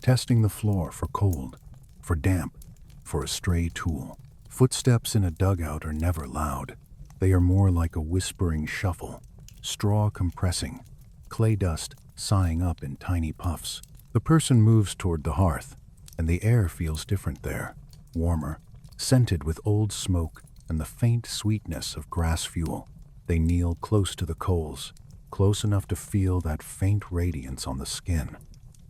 testing the floor for cold, for damp, for a stray tool. Footsteps in a dugout are never loud. They are more like a whispering shuffle, straw compressing, clay dust sighing up in tiny puffs. The person moves toward the hearth, and the air feels different there, warmer, scented with old smoke and the faint sweetness of grass fuel. They kneel close to the coals, close enough to feel that faint radiance on the skin.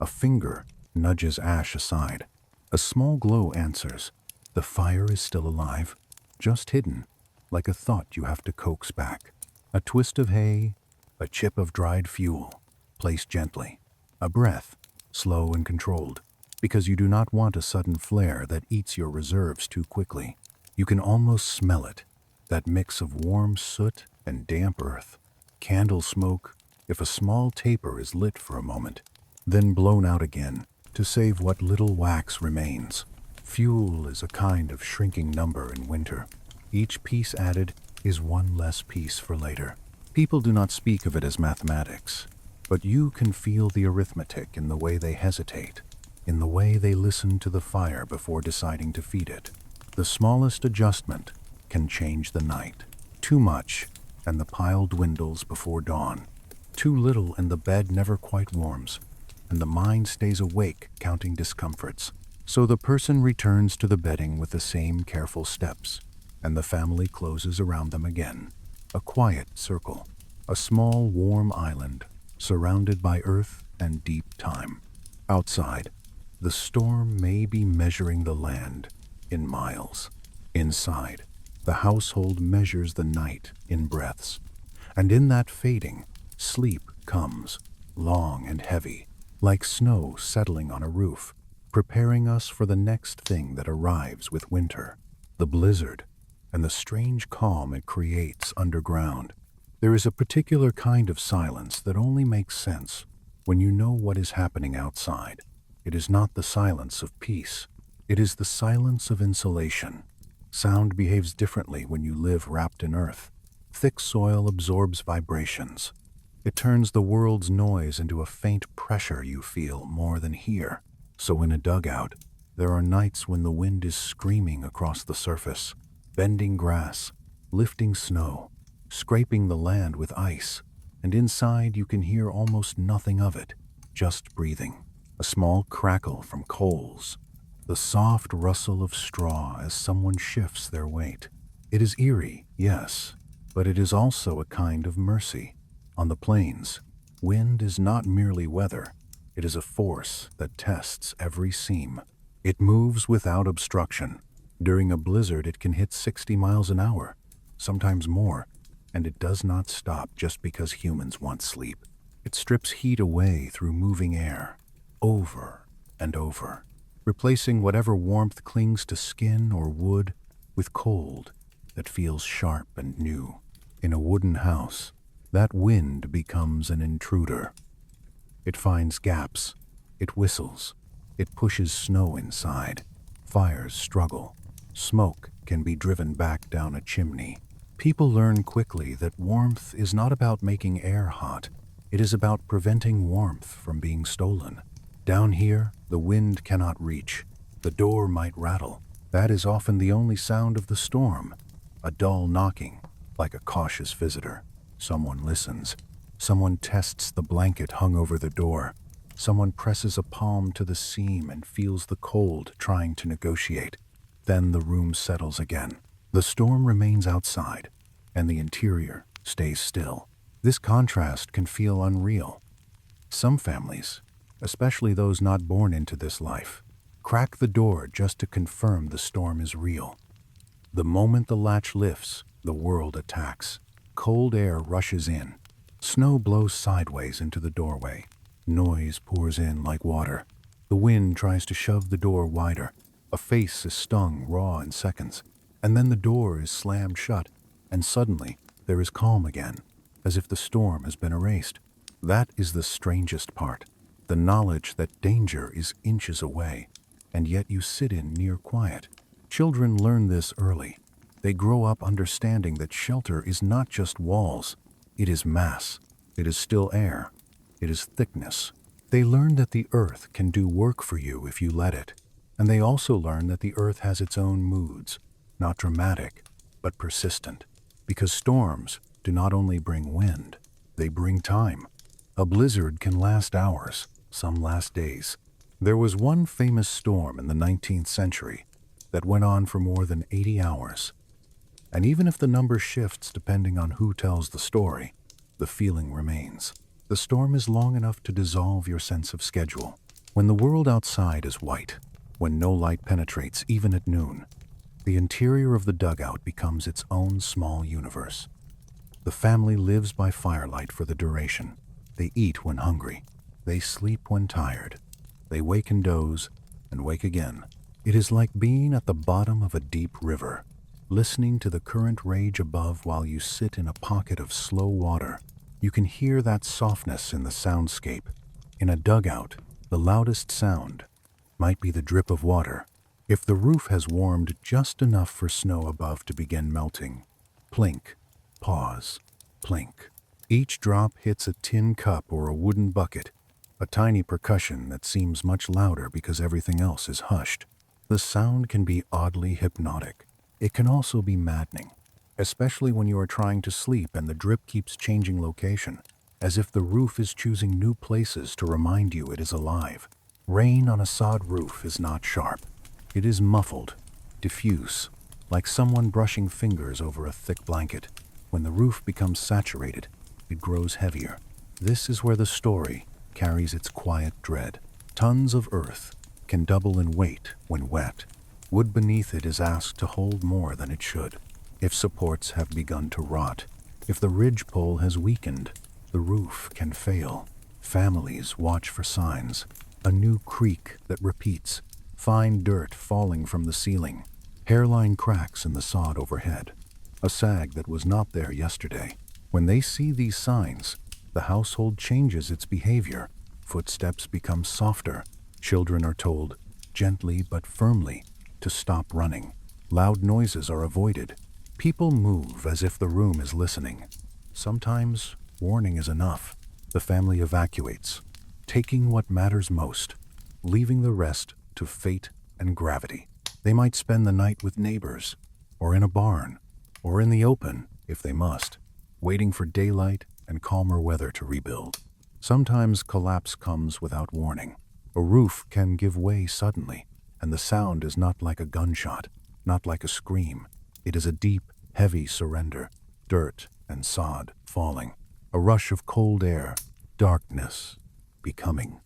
A finger nudges ash aside. A small glow answers. The fire is still alive, just hidden, like a thought you have to coax back. A twist of hay, a chip of dried fuel, placed gently. A breath, slow and controlled, because you do not want a sudden flare that eats your reserves too quickly. You can almost smell it, that mix of warm soot and damp earth. Candle smoke, if a small taper is lit for a moment. then blown out again to save what little wax remains. Fuel is a kind of shrinking number in winter. Each piece added is one less piece for later. People do not speak of it as mathematics, but you can feel the arithmetic in the way they hesitate, in the way they listen to the fire before deciding to feed it. The smallest adjustment can change the night. Too much, and the pile dwindles before dawn. Too little, and the bed never quite warms, and the mind stays awake counting discomforts. So the person returns to the bedding with the same careful steps, and the family closes around them again. A quiet circle, a small warm island, surrounded by earth and deep time. Outside, the storm may be measuring the land in miles. Inside, the household measures the night in breaths. And in that fading, sleep comes, long and heavy, like snow settling on a roof, preparing us for the next thing that arrives with winter, the blizzard, and the strange calm it creates underground. There is a particular kind of silence that only makes sense when you know what is happening outside. It is not the silence of peace. It is the silence of insulation. Sound behaves differently when you live wrapped in earth. Thick soil absorbs vibrations. It turns the world's noise into a faint pressure you feel more than hear. So in a dugout, there are nights when the wind is screaming across the surface, bending grass, lifting snow, scraping the land with ice, and inside you can hear almost nothing of it, just breathing. A small crackle from coals, the soft rustle of straw as someone shifts their weight. It is eerie, yes, but it is also a kind of mercy. On the plains, wind is not merely weather. It is a force that tests every seam. It moves without obstruction. During a blizzard, it can hit 60 miles an hour, sometimes more, and it does not stop just because humans want sleep. It strips heat away through moving air, over and over, replacing whatever warmth clings to skin or wood with cold that feels sharp and new. In a wooden house, that wind becomes an intruder. It finds gaps, it whistles, it pushes snow inside. Fires struggle. Smoke can be driven back down a chimney. People learn quickly that warmth is not about making air hot. It is about preventing warmth from being stolen. Down here, the wind cannot reach. The door might rattle. That is often the only sound of the storm. A dull knocking, like a cautious visitor. Someone listens. Someone tests the blanket hung over the door. Someone presses a palm to the seam and feels the cold, trying to negotiate. Then the room settles again. The storm remains outside, and the interior stays still. This contrast can feel unreal. Some families, especially those not born into this life, crack the door just to confirm the storm is real. The moment the latch lifts, the world attacks. Cold air rushes in. Snow blows sideways into the doorway. Noise pours in like water. The wind tries to shove the door wider. A face is stung raw in seconds, and then the door is slammed shut, and suddenly there is calm again, as if the storm has been erased. That is the strangest part. The knowledge that danger is inches away, and yet you sit in near quiet. Children learn this early. They grow up understanding that shelter is not just walls. It is mass. It is still air. It is thickness. They learn that the earth can do work for you if you let it. And they also learn that the earth has its own moods, not dramatic, but persistent. Because storms do not only bring wind, they bring time. A blizzard can last hours, some last days. There was one famous storm in the 19th century that went on for more than 80 hours. And even if the number shifts depending on who tells the story, the feeling remains. The storm is long enough to dissolve your sense of schedule. When the world outside is white, when no light penetrates even at noon, the interior of the dugout becomes its own small universe. The family lives by firelight for the duration. They eat when hungry. They sleep when tired. They wake and doze, and wake again. It is like being at the bottom of a deep river, listening to the current rage above while you sit in a pocket of slow water. You can hear that softness in the soundscape, In a dugout, the loudest sound might be the drip of water. If the roof has warmed just enough for snow above to begin melting, plink, pause, plink. Each drop hits a tin cup or a wooden bucket, a tiny percussion that seems much louder because everything else is hushed. The sound can be oddly hypnotic. It can also be maddening, especially when you are trying to sleep and the drip keeps changing location, as if the roof is choosing new places to remind you it is alive. Rain on a sod roof is not sharp. It is muffled, diffuse, like someone brushing fingers over a thick blanket. When the roof becomes saturated, it grows heavier. This is where the story carries its quiet dread. Tons of earth can double in weight when wet. Wood beneath it is asked to hold more than it should. If supports have begun to rot, if the ridgepole has weakened, the roof can fail. Families watch for signs. A new creak that repeats, fine dirt falling from the ceiling, hairline cracks in the sod overhead, a sag that was not there yesterday. When they see these signs, the household changes its behavior. Footsteps become softer. Children are told, gently but firmly, to stop running. Loud noises are avoided. People move as if the room is listening. Sometimes, warning is enough. The family evacuates, taking what matters most, leaving the rest to fate and gravity. They might spend the night with neighbors, or in a barn, or in the open, if they must, waiting for daylight and calmer weather to rebuild. Sometimes collapse comes without warning. A roof can give way suddenly, and the sound is not like a gunshot, not like a scream. It is a deep, heavy surrender, dirt and sod falling, a rush of cold air, darkness, becoming,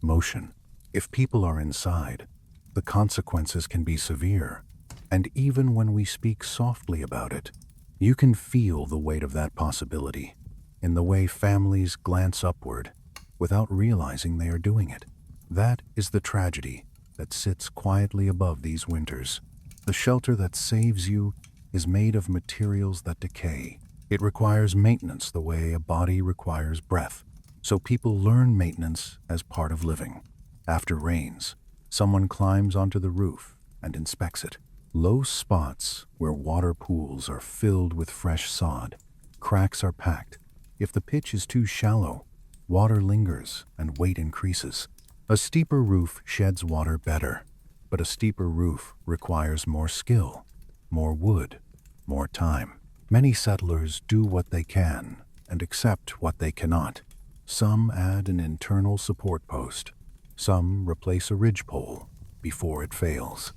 motion. If people are inside, the consequences can be severe, and even when we speak softly about it, you can feel the weight of that possibility in the way families glance upward without realizing they are doing it. That is the tragedy that sits quietly above these winters. The shelter that saves you is made of materials that decay. It requires maintenance the way a body requires breath. So people learn maintenance as part of living. After rains, someone climbs onto the roof and inspects it. Low spots where water pools are filled with fresh sod. Cracks are packed. If the pitch is too shallow, water lingers and weight increases. A steeper roof sheds water better, but a steeper roof requires more skill, more wood, more time. Many settlers do what they can and accept what they cannot. Some add an internal support post. Some replace a ridgepole before it fails.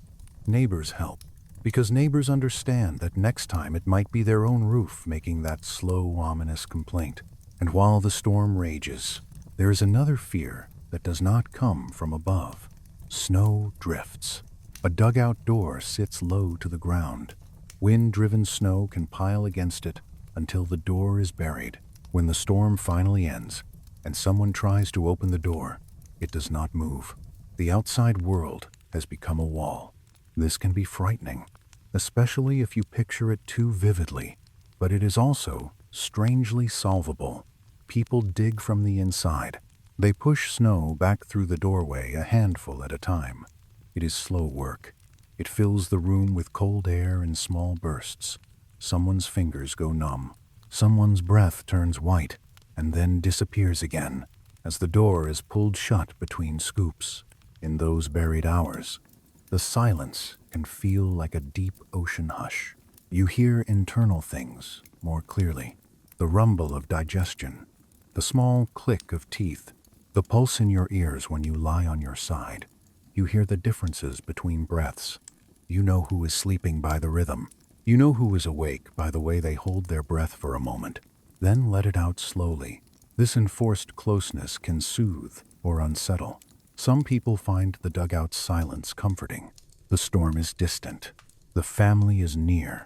Neighbors help, because neighbors understand that next time it might be their own roof making that slow, ominous complaint. And while the storm rages, there is another fear that does not come from above. Snow drifts. A dugout door sits low to the ground. Wind-driven snow can pile against it until the door is buried. When the storm finally ends, and someone tries to open the door, it does not move. The outside world has become a wall. This can be frightening, especially if you picture it too vividly, but it is also strangely solvable. People dig from the inside. They push snow back through the doorway a handful at a time. It is slow work. It fills the room with cold air in small bursts. Someone's fingers go numb. Someone's breath turns white and then disappears again as the door is pulled shut between scoops. In those buried hours, the silence can feel like a deep ocean hush. You hear internal things more clearly. The rumble of digestion, the small click of teeth, the pulse in your ears when you lie on your side. You hear the differences between breaths. You know who is sleeping by the rhythm. You know who is awake by the way they hold their breath for a moment, then let it out slowly. This enforced closeness can soothe or unsettle. Some people find the dugout's silence comforting. The storm is distant. The family is near.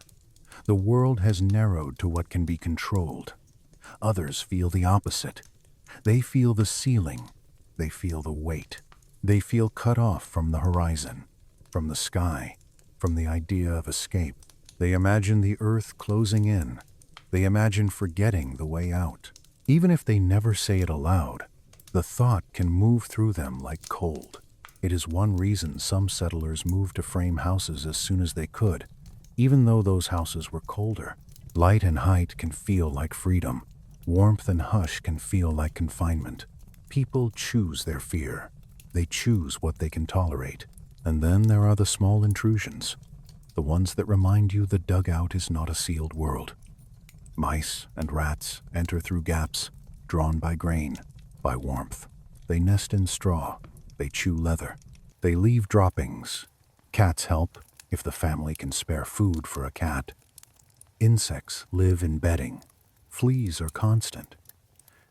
The world has narrowed to what can be controlled. Others feel the opposite. They feel the ceiling. They feel the weight. They feel cut off from the horizon, from the sky, from the idea of escape. They imagine the earth closing in. They imagine forgetting the way out. Even if they never say it aloud, The thought can move through them like cold. It is one reason some settlers moved to frame houses as soon as they could, even though those houses were colder. Light and height can feel like freedom. Warmth and hush can feel like confinement. People choose their fear. They choose what they can tolerate. And then there are the small intrusions, the ones that remind you the dugout is not a sealed world. Mice and rats enter through gaps, drawn by grain, by warmth. They nest in straw. They chew leather. They leave droppings. Cats help if the family can spare food for a cat. Insects live in bedding. Fleas are constant.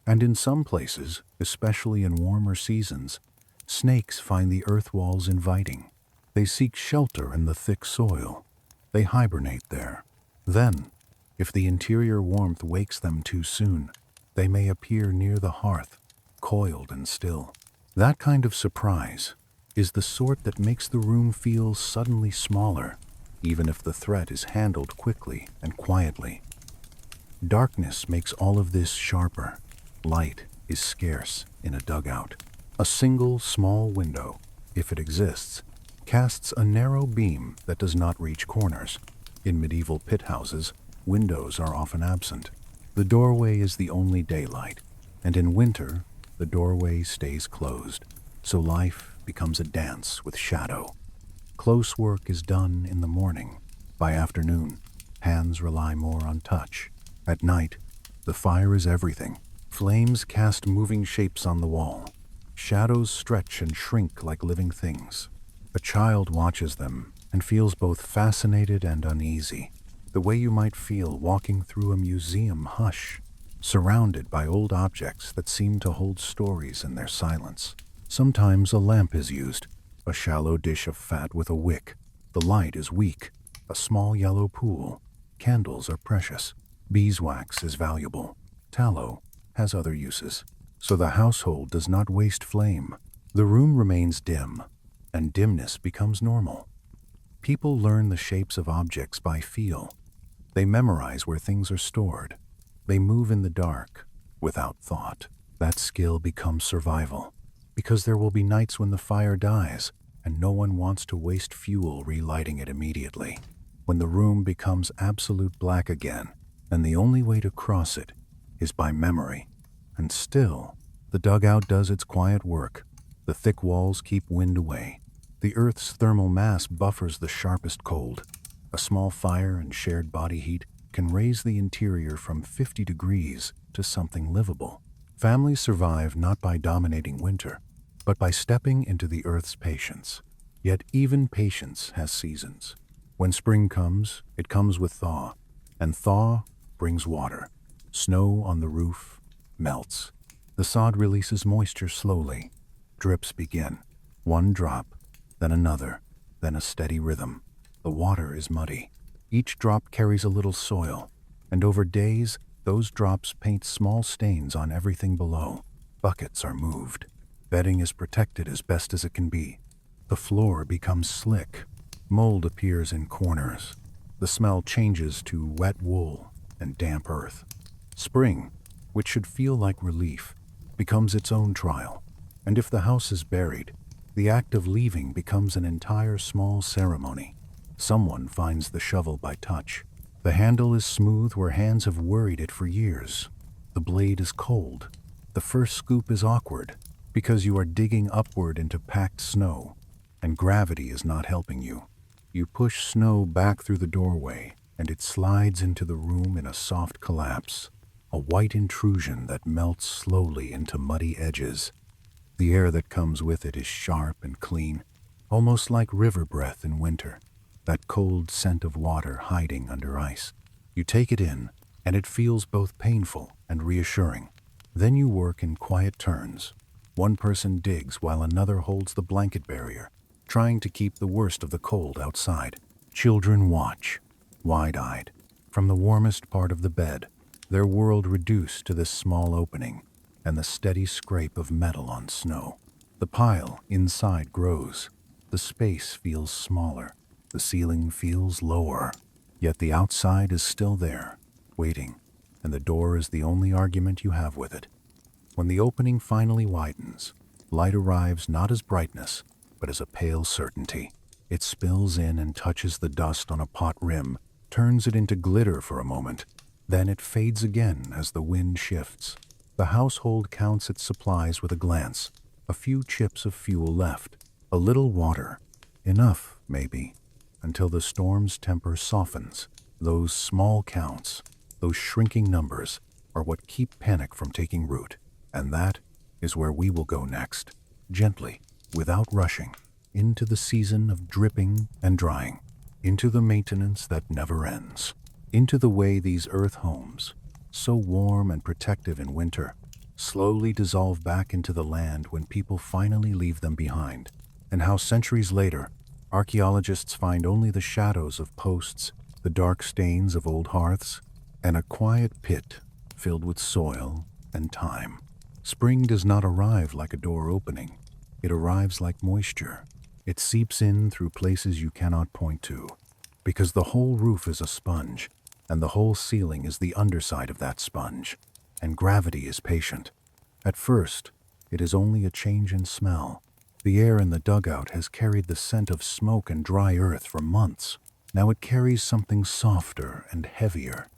And in some places, especially in warmer seasons, snakes find the earth walls inviting. They seek shelter in the thick soil. They hibernate there. Then, if the interior warmth wakes them too soon, they may appear near the hearth, coiled and still. That kind of surprise is the sort that makes the room feel suddenly smaller, even if the threat is handled quickly and quietly. Darkness makes all of this sharper. Light is scarce in a dugout. A single small window, if it exists, casts a narrow beam that does not reach corners. In medieval pit houses, windows are often absent. The doorway is the only daylight, and in winter, the doorway stays closed, so life becomes a dance with shadow. Close work is done in the morning. By afternoon, hands rely more on touch. At night, the fire is everything. Flames cast moving shapes on the wall. Shadows stretch and shrink like living things. A child watches them and feels both fascinated and uneasy, the way you might feel walking through a museum hush, surrounded by old objects that seem to hold stories in their silence. Sometimes a lamp is used, a shallow dish of fat with a wick. The light is weak, a small yellow pool. Candles are precious. Beeswax is valuable. Tallow has other uses. So the household does not waste flame. The room remains dim, and dimness becomes normal. People learn the shapes of objects by feel. They memorize where things are stored. They move in the dark, without thought. That skill becomes survival, because there will be nights when the fire dies, and no one wants to waste fuel relighting it immediately. When the room becomes absolute black again, and the only way to cross it is by memory. And still, the dugout does its quiet work. The thick walls keep wind away. The earth's thermal mass buffers the sharpest cold. A small fire and shared body heat can raise the interior from 50 degrees to something livable. Families survive not by dominating winter, but by stepping into the earth's patience. Yet even patience has seasons. When spring comes, it comes with thaw, and thaw brings water. Snow on the roof melts. The sod releases moisture slowly. Drips begin. One drop, then another, then a steady rhythm. The water is muddy. Each drop carries a little soil, and over days, those drops paint small stains on everything below. Buckets are moved. Bedding is protected as best as it can be. The floor becomes slick. Mold appears in corners. The smell changes to wet wool and damp earth. Spring, which should feel like relief, becomes its own trial. And if the house is buried, the act of leaving becomes an entire small ceremony. Someone finds the shovel by touch. The handle is smooth where hands have worried it for years. The blade is cold. The first scoop is awkward because you are digging upward into packed snow, and gravity is not helping you. You push snow back through the doorway, and it slides into the room in a soft collapse, a white intrusion that melts slowly into muddy edges. The air that comes with it is sharp and clean, almost like river breath in winter, that cold scent of water hiding under ice. You take it in, and it feels both painful and reassuring. Then you work in quiet turns. One person digs while another holds the blanket barrier, trying to keep the worst of the cold outside. Children watch, wide-eyed, from the warmest part of the bed, their world reduced to this small opening and the steady scrape of metal on snow. The pile inside grows. The space feels smaller. The ceiling feels lower. Yet the outside is still there, waiting, and the door is the only argument you have with it. When the opening finally widens, light arrives not as brightness, but as a pale certainty. It spills in and touches the dust on a pot rim, turns it into glitter for a moment. Then it fades again as the wind shifts. The household counts its supplies with a glance. A few chips of fuel left, a little water. Enough, maybe, until the storm's temper softens. Those small counts, those shrinking numbers, are what keep panic from taking root. And that is where we will go next, gently, without rushing, into the season of dripping and drying, into the maintenance that never ends, into the way these earth homes, so warm and protective in winter, slowly dissolve back into the land when people finally leave them behind, and how centuries later, archaeologists find only the shadows of posts, the dark stains of old hearths, and a quiet pit filled with soil and time. Spring does not arrive like a door opening. It arrives like moisture. It seeps in through places you cannot point to, because the whole roof is a sponge, and the whole ceiling is the underside of that sponge, and gravity is patient. At first, it is only a change in smell. The air in the dugout has carried the scent of smoke and dry earth for months. Now it carries something softer and heavier,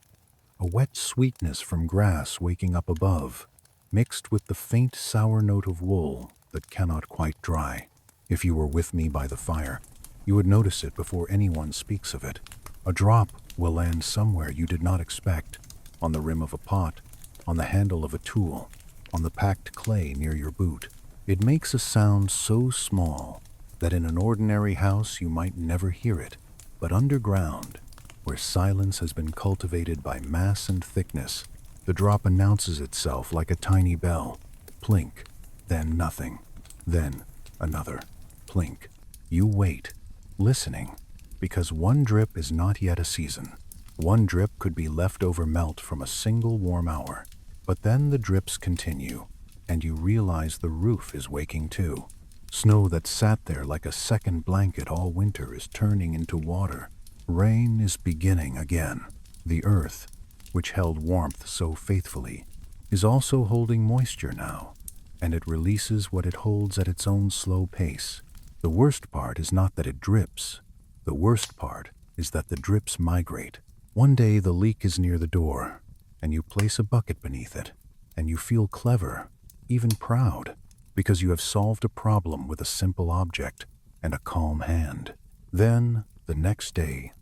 a wet sweetness from grass waking up above, mixed with the faint sour note of wool that cannot quite dry. If you were with me by the fire, you would notice it before anyone speaks of it. A drop will land somewhere you did not expect, on the rim of a pot, on the handle of a tool, on the packed clay near your boot. It makes a sound so small that in an ordinary house you might never hear it, but underground, where silence has been cultivated by mass and thickness, the drop announces itself like a tiny bell. Plink, then nothing, then another. Plink. You wait, listening, because one drip is not yet a season. One drip could be leftover melt from a single warm hour. But then the drips continue, and you realize the roof is waking too. Snow that sat there like a second blanket all winter is turning into water. Rain is beginning again. The earth, which held warmth so faithfully, is also holding moisture now, and it releases what it holds at its own slow pace. The worst part is not that it drips. The worst part is that the drips migrate. One day the leak is near the door, and you place a bucket beneath it, and you feel clever, even proud, because you have solved a problem with a simple object and a calm hand. Then, the next day,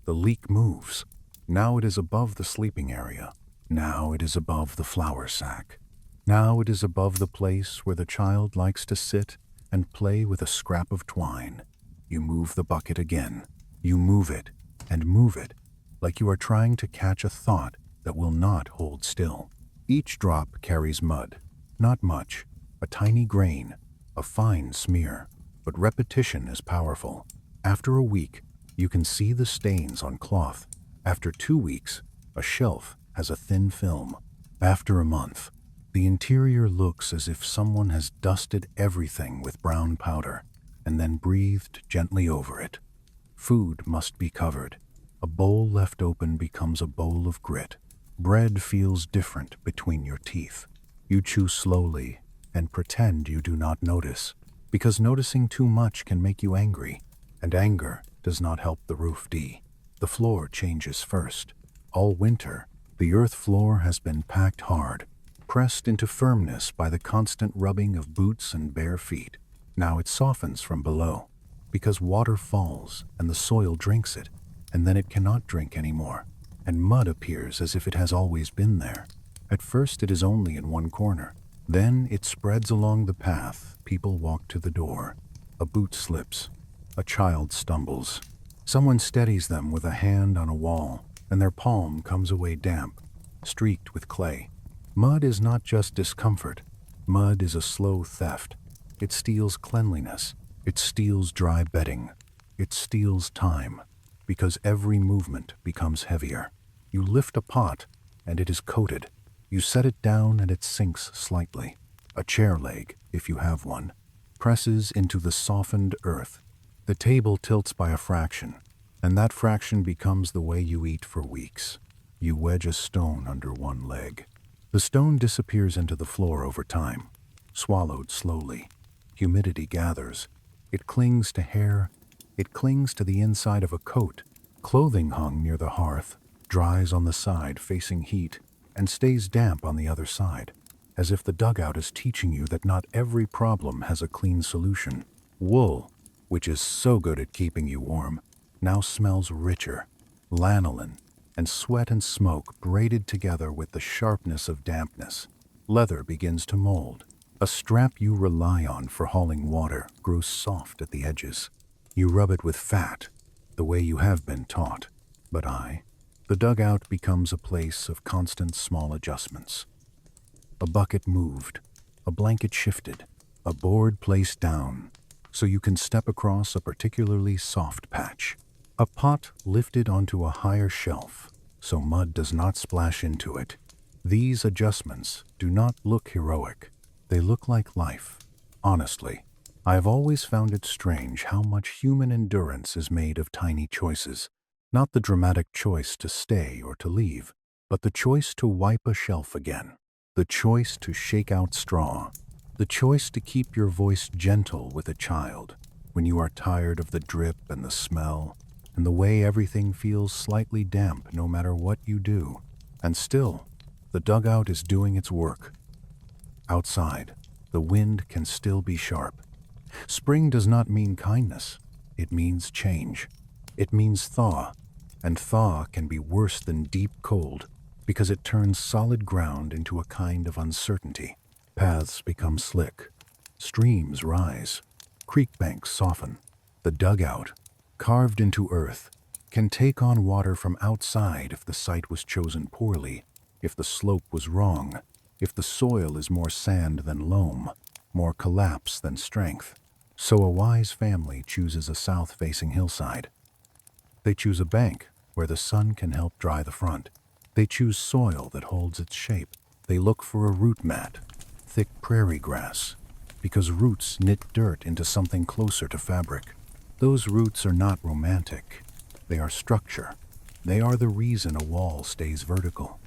the leak moves. Now it is above the sleeping area. Now it is above the flour sack. Now it is above the place where the child likes to sit and play with a scrap of twine. You move the bucket again. You move it, like you are trying to catch a thought that will not hold still. Each drop carries mud. Not much, a tiny grain, a fine smear, but repetition is powerful. After a week, you can see the stains on cloth. After 2 weeks, a shelf has a thin film. After a month, the interior looks as if someone has dusted everything with brown powder and then breathed gently over it. Food must be covered. A bowl left open becomes a bowl of grit. Bread feels different between your teeth. You chew slowly and pretend you do not notice, because noticing too much can make you angry, and anger does not help the roof. The floor changes first. All winter, the earth floor has been packed hard, pressed into firmness by the constant rubbing of boots and bare feet. Now it softens from below, because water falls and the soil drinks it, and then it cannot drink anymore, and mud appears as if it has always been there. At first it is only in one corner. Then it spreads along the path people walk to the door. A boot slips. A child stumbles. Someone steadies them with a hand on a wall, and their palm comes away damp, streaked with clay. Mud is not just discomfort. Mud is a slow theft. It steals cleanliness. It steals dry bedding. It steals time, because every movement becomes heavier. You lift a pot, and it is coated. You set it down, and it sinks slightly. A chair leg, if you have one, presses into the softened earth. The table tilts by a fraction, and that fraction becomes the way you eat for weeks. You wedge a stone under one leg. The stone disappears into the floor over time, swallowed slowly. Humidity gathers. It clings to hair. It clings to the inside of a coat. Clothing hung near the hearth dries on the side facing heat and stays damp on the other side, as if the dugout is teaching you that not every problem has a clean solution. Wool, which is so good at keeping you warm, now smells richer. Lanolin and sweat and smoke braided together with the sharpness of dampness. Leather begins to mold. A strap you rely on for hauling water grows soft at the edges. You rub it with fat, the way you have been taught. But the dugout becomes a place of constant small adjustments. A bucket moved, a blanket shifted, a board placed down, so you can step across a particularly soft patch. A pot lifted onto a higher shelf, so mud does not splash into it. These adjustments do not look heroic. They look like life. Honestly, I have always found it strange how much human endurance is made of tiny choices. Not the dramatic choice to stay or to leave, but the choice to wipe a shelf again. The choice to shake out straw. The choice to keep your voice gentle with a child when you are tired of the drip and the smell and the way everything feels slightly damp no matter what you do. And still, the dugout is doing its work. Outside, the wind can still be sharp. Spring does not mean kindness. It means change. It means thaw. And thaw can be worse than deep cold because it turns solid ground into a kind of uncertainty. Paths become slick. Streams rise. Creek banks soften. The dugout, carved into earth, can take on water from outside if the site was chosen poorly, if the slope was wrong, if the soil is more sand than loam, more collapse than strength. So a wise family chooses a south-facing hillside. They choose a bank where the sun can help dry the front. They choose soil that holds its shape. They look for a root mat, thick prairie grass, because roots knit dirt into something closer to fabric. Those roots are not romantic. They are structure. They are the reason a wall stays vertical.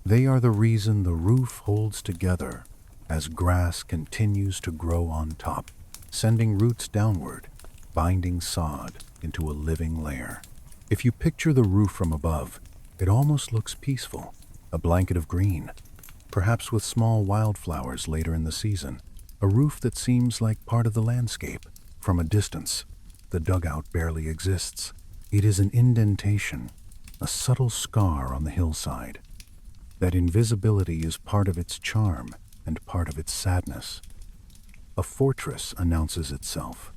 They are the reason the roof holds together as grass continues to grow on top, sending roots downward, binding sod into a living layer. If you picture the roof from above, it almost looks peaceful, a blanket of green, perhaps with small wildflowers later in the season, a roof that seems like part of the landscape. From a distance, the dugout barely exists. It is an indentation, a subtle scar on the hillside. That invisibility is part of its charm and part of its sadness. A fortress announces itself.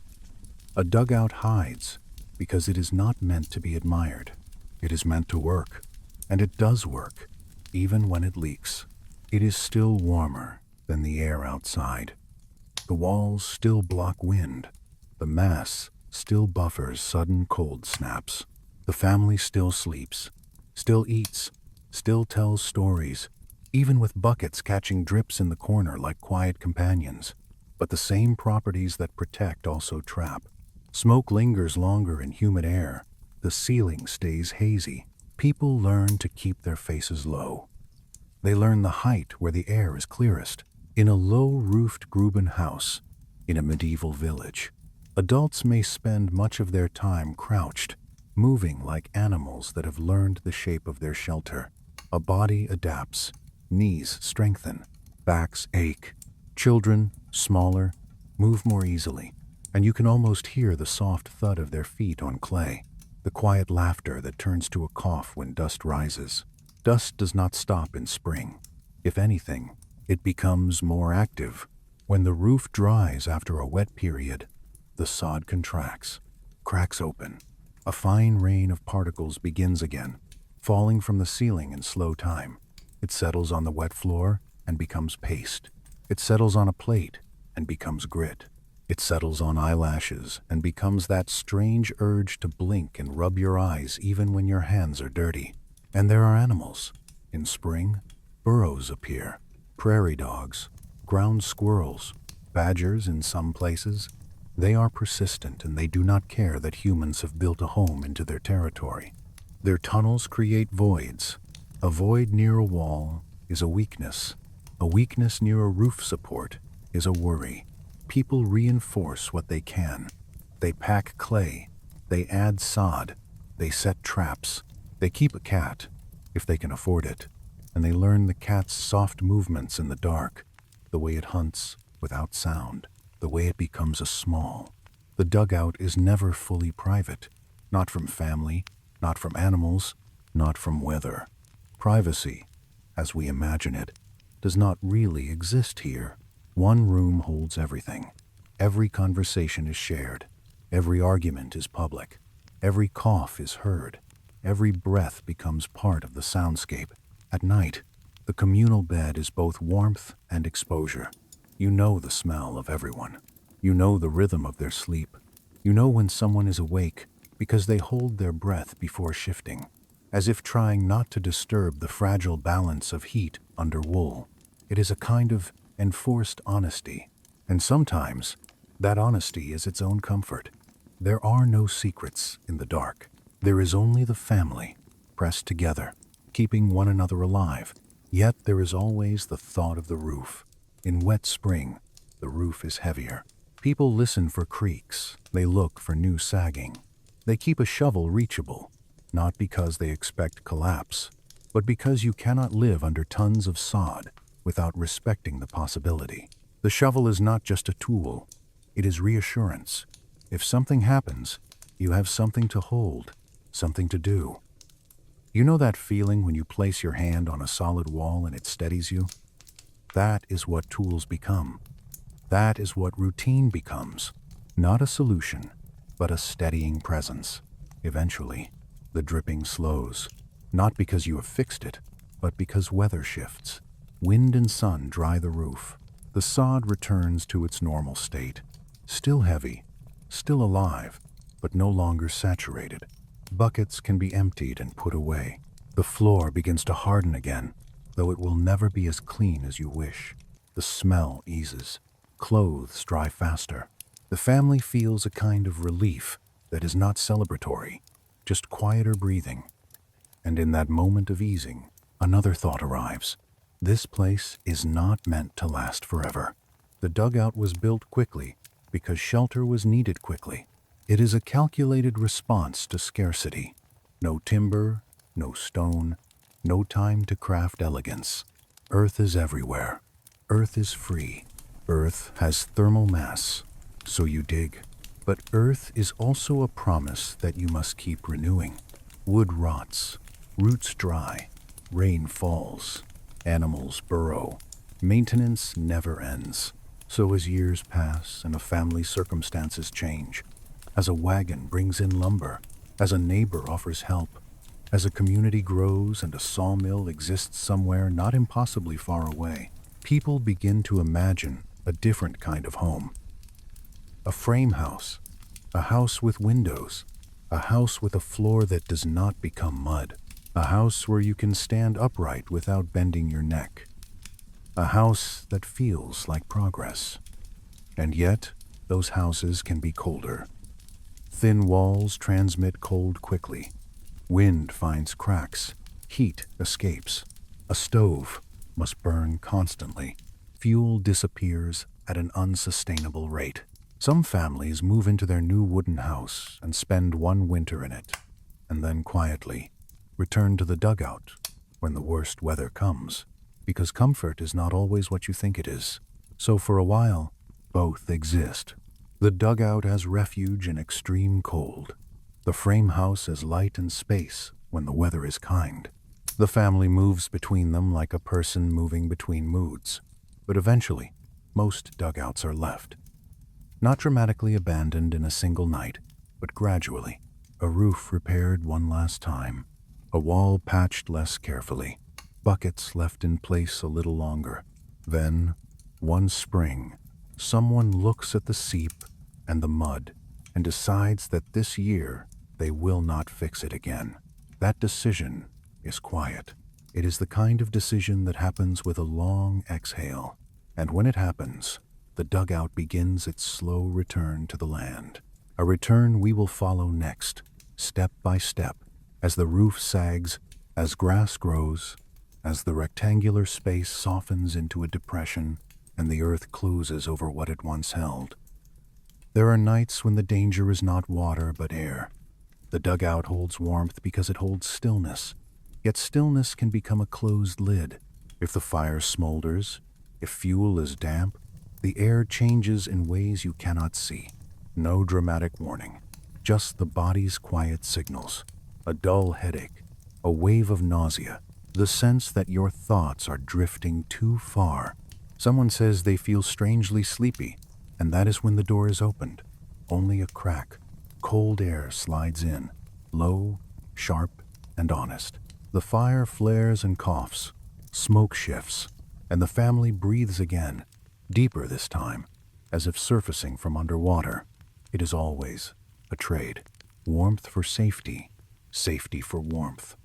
A dugout hides because it is not meant to be admired. It is meant to work, and it does work, even when it leaks. It is still warmer than the air outside. The walls still block wind. The mass still buffers sudden cold snaps. The family still sleeps, still eats, still tells stories, even with buckets catching drips in the corner like quiet companions. But the same properties that protect also trap. Smoke lingers longer in humid air. The ceiling stays hazy. People learn to keep their faces low. They learn the height where the air is clearest. In a low-roofed Gruben house, in a medieval village, adults may spend much of their time crouched, moving like animals that have learned the shape of their shelter. A body adapts, knees strengthen, backs ache. Children, smaller, move more easily, and you can almost hear the soft thud of their feet on clay, the quiet laughter that turns to a cough when dust rises. Dust does not stop in spring. If anything, it becomes more active. When the roof dries after a wet period, the sod contracts, cracks open. A fine rain of particles begins again, falling from the ceiling in slow time. It settles on the wet floor and becomes paste. It settles on a plate and becomes grit. It settles on eyelashes and becomes that strange urge to blink and rub your eyes even when your hands are dirty. And there are animals. In spring, burros appear. Prairie dogs, ground squirrels, badgers in some places. They are persistent and they do not care that humans have built a home into their territory. Their tunnels create voids. A void near a wall is a weakness. A weakness near a roof support is a worry. People reinforce what they can. They pack clay, they add sod, they set traps, they keep a cat, if they can afford it, and they learn the cat's soft movements in the dark, the way it hunts without sound, the way it becomes a small. The dugout is never fully private, not from family, not from animals, not from weather. Privacy, as we imagine it, does not really exist here. One room holds everything. Every conversation is shared. Every argument is public. Every cough is heard. Every breath becomes part of the soundscape. At night, the communal bed is both warmth and exposure. You know the smell of everyone. You know the rhythm of their sleep. You know when someone is awake because they hold their breath before shifting, as if trying not to disturb the fragile balance of heat under wool. It is a kind of enforced honesty, and sometimes that honesty is its own comfort. There are no secrets in the dark. There is only the family, pressed together, keeping one another alive. Yet there is always the thought of the roof. In wet spring, the roof is heavier. People listen for creaks. They look for new sagging. They keep a shovel reachable, not because they expect collapse, but because you cannot live under tons of sod without respecting the possibility. The shovel is not just a tool. It is reassurance. If something happens, you have something to hold, something to do. You know that feeling when you place your hand on a solid wall and it steadies you? That is what tools become. That is what routine becomes. Not a solution, but a steadying presence. Eventually, the dripping slows, not because you have fixed it, but because weather shifts. Wind and sun dry the roof. The sod returns to its normal state. Still heavy, still alive, but no longer saturated. Buckets can be emptied and put away. The floor begins to harden again, though it will never be as clean as you wish. The smell eases. Clothes dry faster. The family feels a kind of relief that is not celebratory, just quieter breathing. And in that moment of easing, another thought arrives. This place is not meant to last forever. The dugout was built quickly because shelter was needed quickly. It is a calculated response to scarcity. No timber, no stone, no time to craft elegance. Earth is everywhere. Earth is free. Earth has thermal mass, so you dig. But earth is also a promise that you must keep renewing. Wood rots, roots dry, rain falls, animals burrow. Maintenance never ends. So as years pass and a family's circumstances change, as a wagon brings in lumber, as a neighbor offers help, as a community grows and a sawmill exists somewhere not impossibly far away, people begin to imagine a different kind of home. A frame house, a house with windows, a house with a floor that does not become mud, a house where you can stand upright without bending your neck, a house that feels like progress. And yet, those houses can be colder. Thin walls transmit cold quickly. Wind finds cracks. Heat escapes. A stove must burn constantly. Fuel disappears at an unsustainable rate. Some families move into their new wooden house and spend one winter in it, and then quietly return to the dugout when the worst weather comes, because comfort is not always what you think it is. So for a while, both exist. The dugout as refuge in extreme cold. The frame house as light and space when the weather is kind. The family moves between them like a person moving between moods. But eventually, most dugouts are left. Not dramatically abandoned in a single night, but gradually. A roof repaired one last time. A wall patched less carefully. Buckets left in place a little longer. Then, one spring, someone looks at the seep and the mud and decides that this year they will not fix it again. That decision is quiet. It is the kind of decision that happens with a long exhale. And when it happens, the dugout begins its slow return to the land. A return we will follow next, step by step, as the roof sags, as grass grows, as the rectangular space softens into a depression and the earth closes over what it once held. There are nights when the danger is not water but air. The dugout holds warmth because it holds stillness, yet stillness can become a closed lid. If the fire smolders, if fuel is damp, the air changes in ways you cannot see. No dramatic warning, just the body's quiet signals. A dull headache, a wave of nausea, the sense that your thoughts are drifting too far. Someone says they feel strangely sleepy, and that is when the door is opened. Only a crack. Cold air slides in, low, sharp, and honest. The fire flares and coughs. Smoke shifts, and the family breathes again, deeper this time, as if surfacing from underwater. It is always a trade. Warmth for safety, safety for warmth.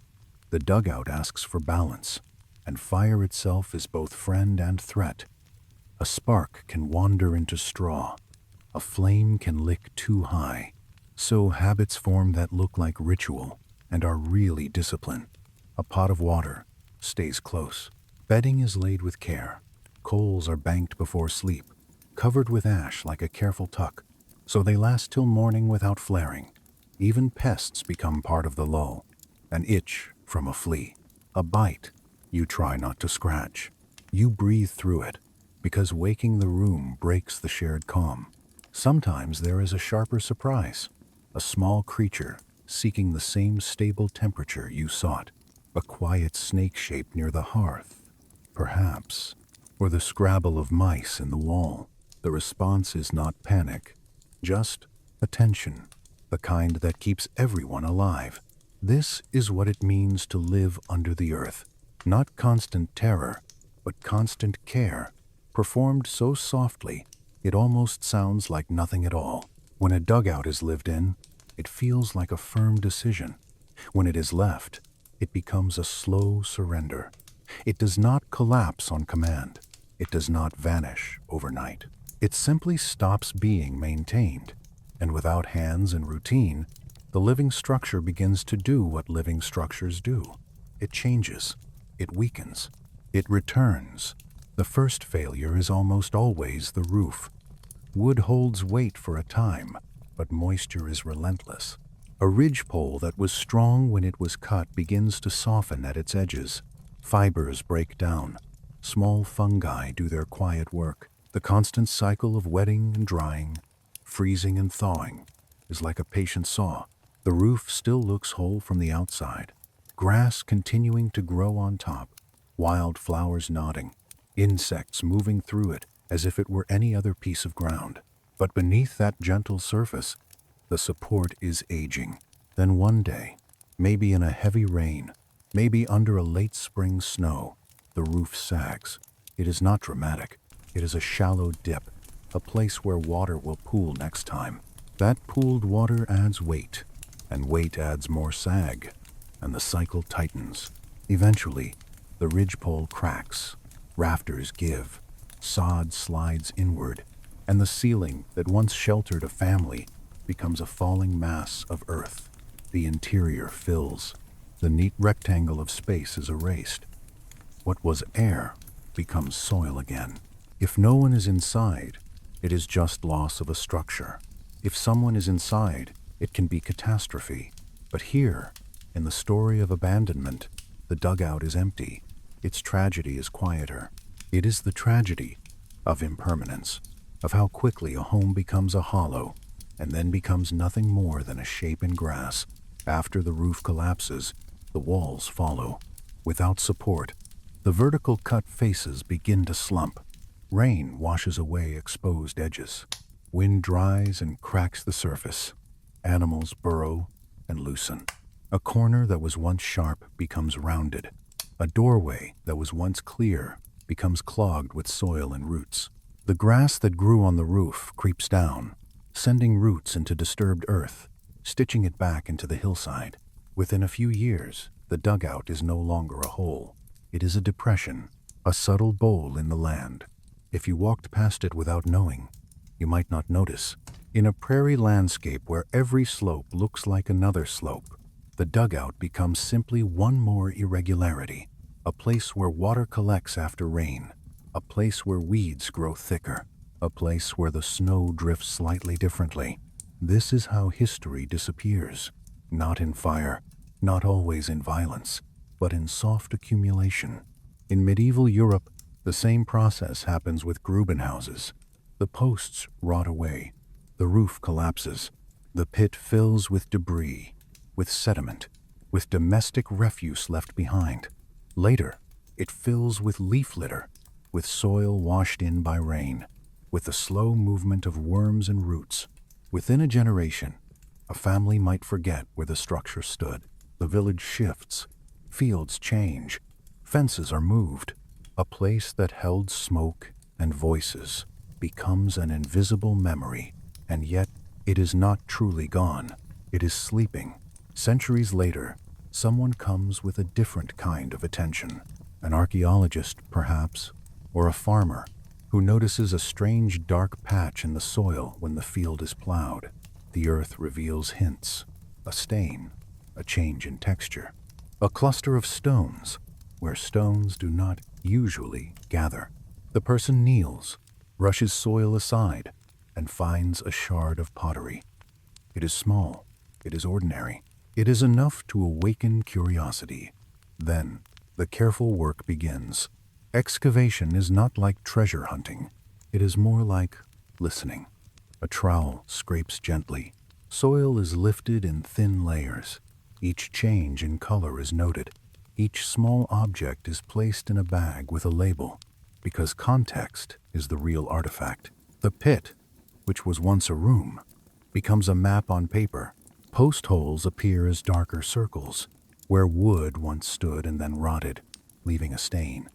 The dugout asks for balance, and fire itself is both friend and threat. A spark can wander into straw. A flame can lick too high. So habits form that look like ritual and are really discipline. A pot of water stays close. Bedding is laid with care. Coals are banked before sleep, covered with ash like a careful tuck, so they last till morning without flaring. Even pests become part of the lull. An itch from a flea, a bite you try not to scratch. You breathe through it, because waking the room breaks the shared calm. Sometimes there is a sharper surprise, a small creature seeking the same stable temperature you sought, a quiet snake shape near the hearth, perhaps, or the scrabble of mice in the wall. The response is not panic, just attention, the kind that keeps everyone alive. This is what it means to live under the earth. Not constant terror, but constant care, performed so softly it almost sounds like nothing at all. When a dugout is lived in, it feels like a firm decision. When it is left, it becomes a slow surrender. It does not collapse on command. It does not vanish overnight. It simply stops being maintained. And without hands and routine, the living structure begins to do what living structures do. It changes. It weakens. It returns. The first failure is almost always the roof. Wood holds weight for a time, but moisture is relentless. A ridgepole that was strong when it was cut begins to soften at its edges. Fibers break down. Small fungi do their quiet work. The constant cycle of wetting and drying, freezing and thawing, is like a patient saw. The roof still looks whole from the outside. Grass continuing to grow on top, wild flowers nodding, insects moving through it as if it were any other piece of ground. But beneath that gentle surface, the support is aging. Then one day, maybe in a heavy rain, maybe under a late spring snow, the roof sags. It is not dramatic. It is a shallow dip, a place where water will pool next time. That pooled water adds weight, and weight adds more sag, and the cycle tightens. Eventually, the ridgepole cracks, rafters give, sod slides inward, and the ceiling that once sheltered a family becomes a falling mass of earth. The interior fills. The neat rectangle of space is erased. What was air becomes soil again. If no one is inside, it is just loss of a structure. If someone is inside, it can be catastrophe. But here, in the story of abandonment, the dugout is empty. Its tragedy is quieter. It is the tragedy of impermanence, of how quickly a home becomes a hollow, and then becomes nothing more than a shape in grass. After the roof collapses, the walls follow. Without support, the vertical cut faces begin to slump. Rain washes away exposed edges. Wind dries and cracks the surface. Animals burrow and loosen. A corner that was once sharp becomes rounded. A doorway that was once clear becomes clogged with soil and roots. The grass that grew on the roof creeps down, sending roots into disturbed earth, stitching it back into the hillside. Within a few years, the dugout is no longer a hole. It is a depression, a subtle bowl in the land. If you walked past it without knowing, you might not notice. In a prairie landscape where every slope looks like another slope, the dugout becomes simply one more irregularity, a place where water collects after rain, a place where weeds grow thicker, a place where the snow drifts slightly differently. This is how history disappears, not in fire, not always in violence, but in soft accumulation. In medieval Europe, the same process happens with Grubenhouses. The posts rot away, the roof collapses, the pit fills with debris, with sediment, with domestic refuse left behind. Later, it fills with leaf litter, with soil washed in by rain, with the slow movement of worms and roots. Within a generation, a family might forget where the structure stood. The village shifts, fields change, fences are moved. A place that held smoke and voices becomes an invisible memory, and yet it is not truly gone. It is sleeping. Centuries later, someone comes with a different kind of attention. An archaeologist, perhaps, or a farmer who notices a strange dark patch in the soil when the field is plowed. The earth reveals hints, a stain, a change in texture, a cluster of stones where stones do not usually gather. The person kneels, brushes soil aside, and finds a shard of pottery. It is small, it is ordinary, it is enough to awaken curiosity. Then, the careful work begins. Excavation is not like treasure hunting. It is more like listening. A trowel scrapes gently. Soil is lifted in thin layers. Each change in color is noted. Each small object is placed in a bag with a label, because context is the real artifact. The pit, which was once a room, becomes a map on paper. Post holes appear as darker circles, where wood once stood and then rotted, leaving a stain.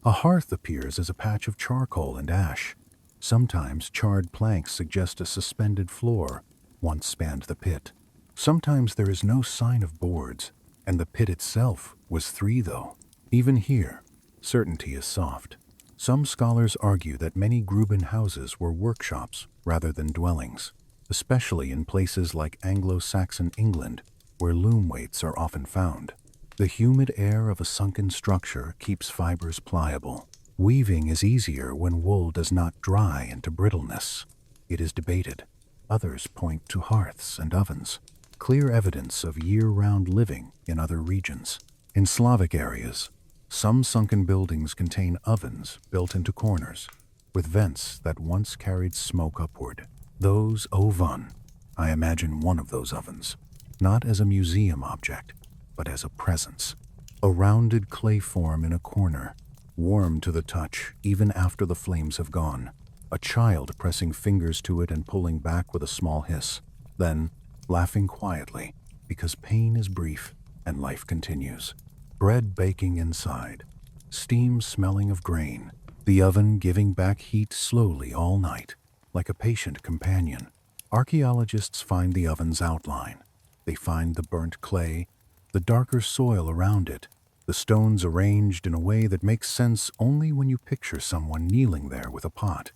A hearth appears as a patch of charcoal and ash. Sometimes charred planks suggest a suspended floor once spanned the pit. Sometimes there is no sign of boards, and the pit itself was 3 though. Even here, certainty is soft. Some scholars argue that many Gruben houses were workshops rather than dwellings, especially in places like Anglo-Saxon England, where loom weights are often found. The humid air of a sunken structure keeps fibers pliable. Weaving is easier when wool does not dry into brittleness. It is debated. Others point to hearths and ovens, clear evidence of year-round living in other regions. In Slavic areas, some sunken buildings contain ovens built into corners, with vents that once carried smoke upward. Those oven, I imagine one of those ovens, not as a museum object, but as a presence. A rounded clay form in a corner, warm to the touch even after the flames have gone. A child pressing fingers to it and pulling back with a small hiss, then laughing quietly because pain is brief and life continues. Bread baking inside, steam smelling of grain, the oven giving back heat slowly all night, like a patient companion. Archaeologists find the oven's outline. They find the burnt clay, the darker soil around it, the stones arranged in a way that makes sense only when you picture someone kneeling there with a pot.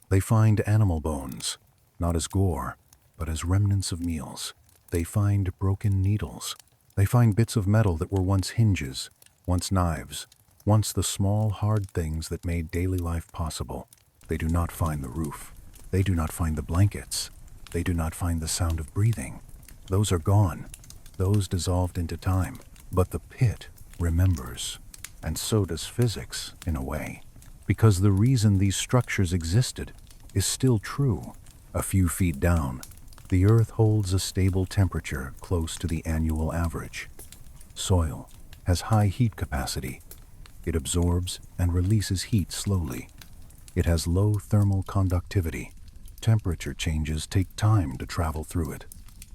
They find animal bones, not as gore, but as remnants of meals. They find broken needles. They find bits of metal that were once hinges, once knives, once the small, hard things that made daily life possible. They do not find the roof. They do not find the blankets. They do not find the sound of breathing. Those are gone. Those dissolved into time. But the pit remembers, and so does physics, in a way, because the reason these structures existed is still true. A few feet down, the earth holds a stable temperature close to the annual average. Soil has high heat capacity. It absorbs and releases heat slowly. It has low thermal conductivity. Temperature changes take time to travel through it.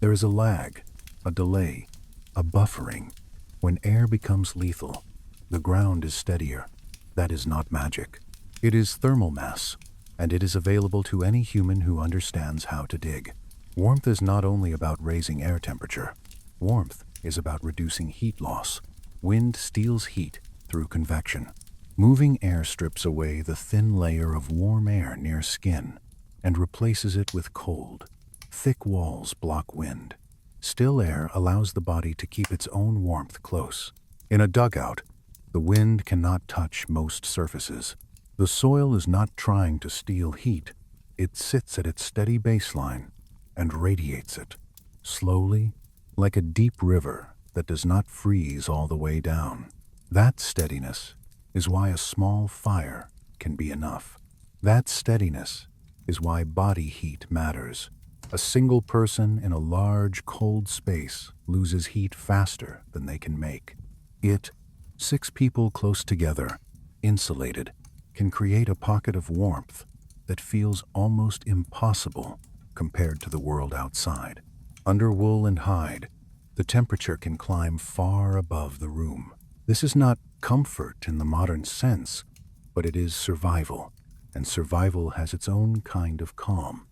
There is a lag, a delay, a buffering. When air becomes lethal, the ground is steadier. That is not magic. It is thermal mass, and it is available to any human who understands how to dig. Warmth is not only about raising air temperature. Warmth is about reducing heat loss. Wind steals heat through convection. Moving air strips away the thin layer of warm air near skin and replaces it with cold. Thick walls block wind. Still air allows the body to keep its own warmth close. In a dugout, The wind cannot touch most surfaces. The soil is not trying to steal heat. It sits at its steady baseline and radiates it, slowly, like a deep river that does not freeze all the way down. That steadiness is why a small fire can be enough. That steadiness is why body heat matters. A single person in a large, cold space loses heat faster than they can make. Six people close together, insulated, can create a pocket of warmth that feels almost impossible compared to the world outside. Under wool and hide, the temperature can climb far above the room. This is not comfort in the modern sense, but it is survival, and survival has its own kind of calm.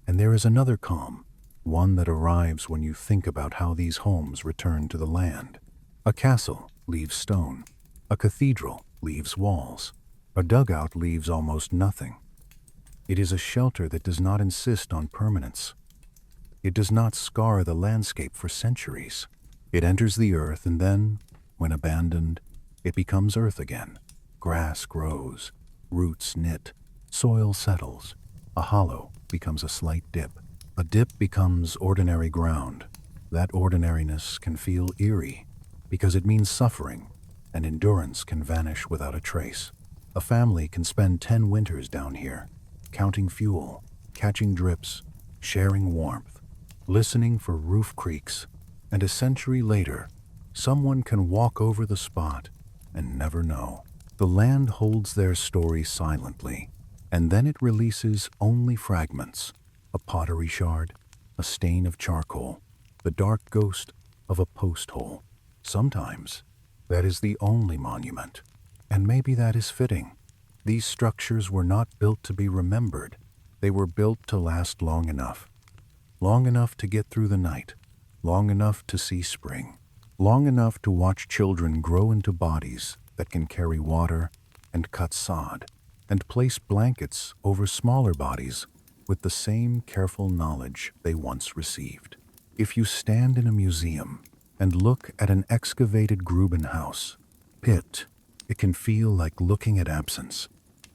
And there is another calm, one that arrives when you think about how these homes return to the land. A castle leaves stone. A cathedral leaves walls. A dugout leaves almost nothing. It is a shelter that does not insist on permanence. It does not scar the landscape for centuries. It enters the earth and then, when abandoned, it becomes earth again. Grass grows, roots knit, soil settles. A hollow becomes a slight dip. A dip becomes ordinary ground. That ordinariness can feel eerie because it means suffering, and endurance can vanish without a trace. A family can spend 10 winters down here, counting fuel, catching drips, sharing warmth, listening for roof creaks, and a century later, someone can walk over the spot and never know. The land holds their story silently, and then it releases only fragments: a pottery shard, a stain of charcoal, the dark ghost of a post hole. Sometimes that is the only monument, and maybe that is fitting. These structures were not built to be remembered. They were built to last long enough to get through the night, long enough to see spring, long enough to watch children grow into bodies that can carry water and cut sod, and place blankets over smaller bodies with the same careful knowledge they once received. If you stand in a museum and look at an excavated Grubenhaus pit, it can feel like looking at absence.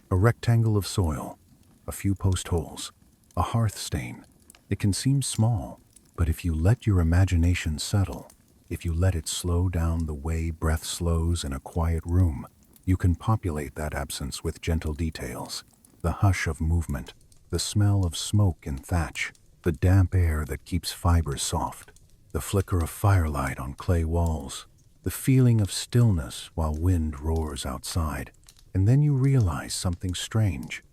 A rectangle of soil, a few post holes, a hearth stain. It can seem small, but if you let your imagination settle, if you let it slow down the way breath slows in a quiet room, you can populate that absence with gentle details. The hush of movement, the smell of smoke and thatch, the damp air that keeps fibers soft, the flicker of firelight on clay walls, the feeling of stillness while wind roars outside. And then you realize something strange.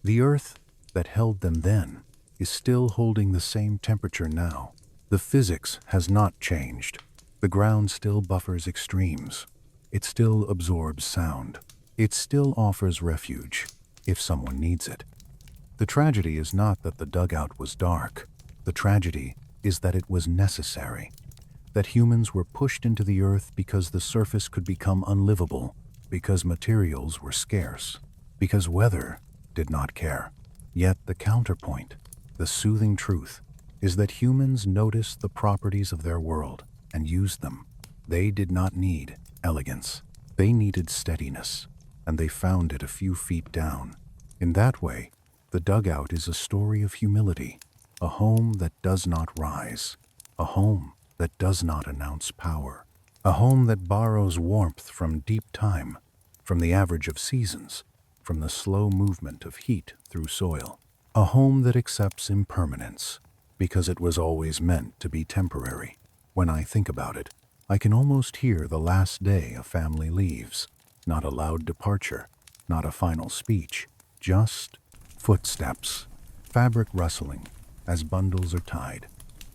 The earth that held them then is still holding the same temperature now. The physics has not changed. The ground still buffers extremes. It still absorbs sound. It still offers refuge, if someone needs it. The tragedy is not that the dugout was dark. The tragedy is that it was necessary. That humans were pushed into the earth because the surface could become unlivable, because materials were scarce, because weather did not care. Yet the counterpoint, the soothing truth, is that humans noticed the properties of their world and used them. They did not need elegance. They needed steadiness, and they found it a few feet down. In that way, the dugout is a story of humility, a home that does not rise, a home that does not announce power, a home that borrows warmth from deep time, from the average of seasons, from the slow movement of heat through soil, a home that accepts impermanence because it was always meant to be temporary. When I think about it, I can almost hear the last day a family leaves, not a loud departure, not a final speech, just footsteps, fabric rustling as bundles are tied,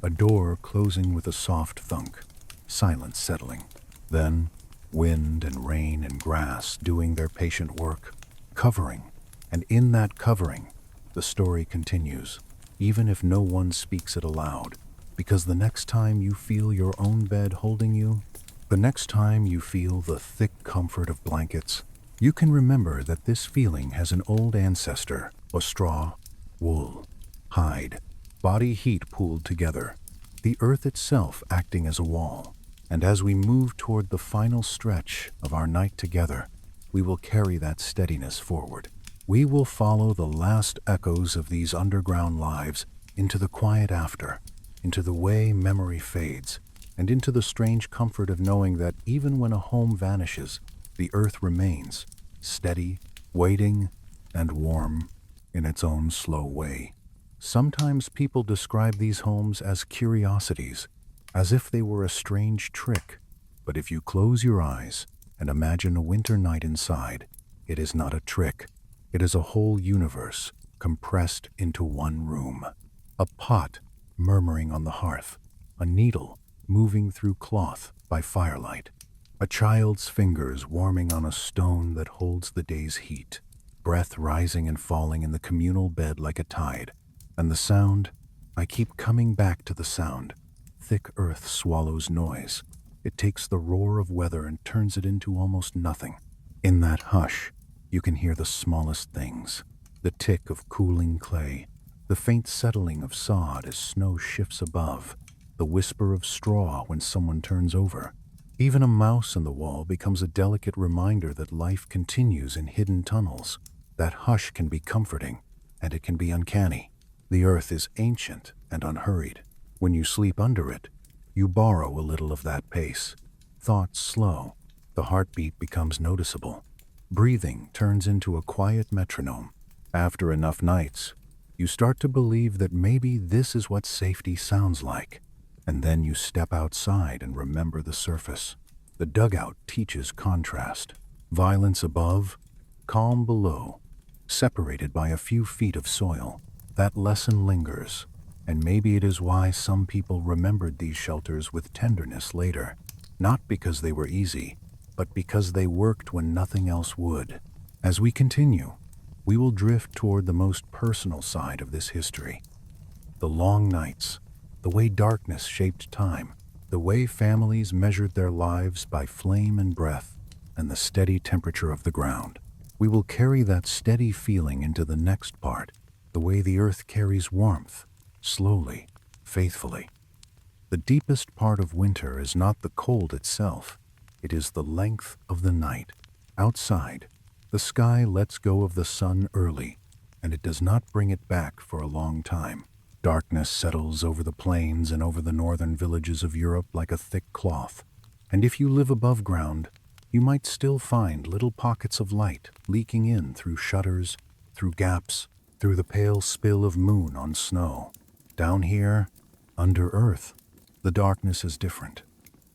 a door closing with a soft thunk, silence settling. Then, wind and rain and grass doing their patient work, covering, and in that covering, the story continues, even if no one speaks it aloud, because the next time you feel your own bed holding you, the next time you feel the thick comfort of blankets, you can remember that this feeling has an old ancestor, a straw, wool, hide, body heat pooled together, the earth itself acting as a wall, And as we move toward the final stretch of our night together, we will carry that steadiness forward. We will follow the last echoes of these underground lives into the quiet after, into the way memory fades, and into the strange comfort of knowing that even when a home vanishes, the earth remains, steady, waiting, and warm in its own slow way. Sometimes people describe these homes as curiosities, as if they were a strange trick. But if you close your eyes and imagine a winter night inside, it is not a trick. It is a whole universe compressed into one room. A pot murmuring on the hearth, a needle moving through cloth by firelight, a child's fingers warming on a stone that holds the day's heat, breath rising and falling in the communal bed like a tide. And the sound, I keep coming back to the sound. Thick earth swallows noise. It takes the roar of weather and turns it into almost nothing. In that hush, you can hear the smallest things, the tick of cooling clay, the faint settling of sod as snow shifts above, the whisper of straw when someone turns over. Even a mouse in the wall becomes a delicate reminder that life continues in hidden tunnels. That hush can be comforting, and it can be uncanny. The earth is ancient and unhurried. When you sleep under it, you borrow a little of that pace. Thoughts slow, the heartbeat becomes noticeable. Breathing turns into a quiet metronome. After enough nights, you start to believe that maybe this is what safety sounds like. And then you step outside and remember the surface. The dugout teaches contrast. Violence above, calm below, separated by a few feet of soil. That lesson lingers, and maybe it is why some people remembered these shelters with tenderness later. Not because they were easy, but because they worked when nothing else would. As we continue, we will drift toward the most personal side of this history. The long nights, the way darkness shaped time, the way families measured their lives by flame and breath, and the steady temperature of the ground. We will carry that steady feeling into the next part, the way the earth carries warmth, slowly, faithfully. The deepest part of winter is not the cold itself, it is the length of the night. Outside, the sky lets go of the sun early, and it does not bring it back for a long time. Darkness settles over the plains and over the northern villages of Europe like a thick cloth, and if you live above ground, you might still find little pockets of light leaking in through shutters, through gaps, through the pale spill of moon on snow. Down here, under earth, the darkness is different.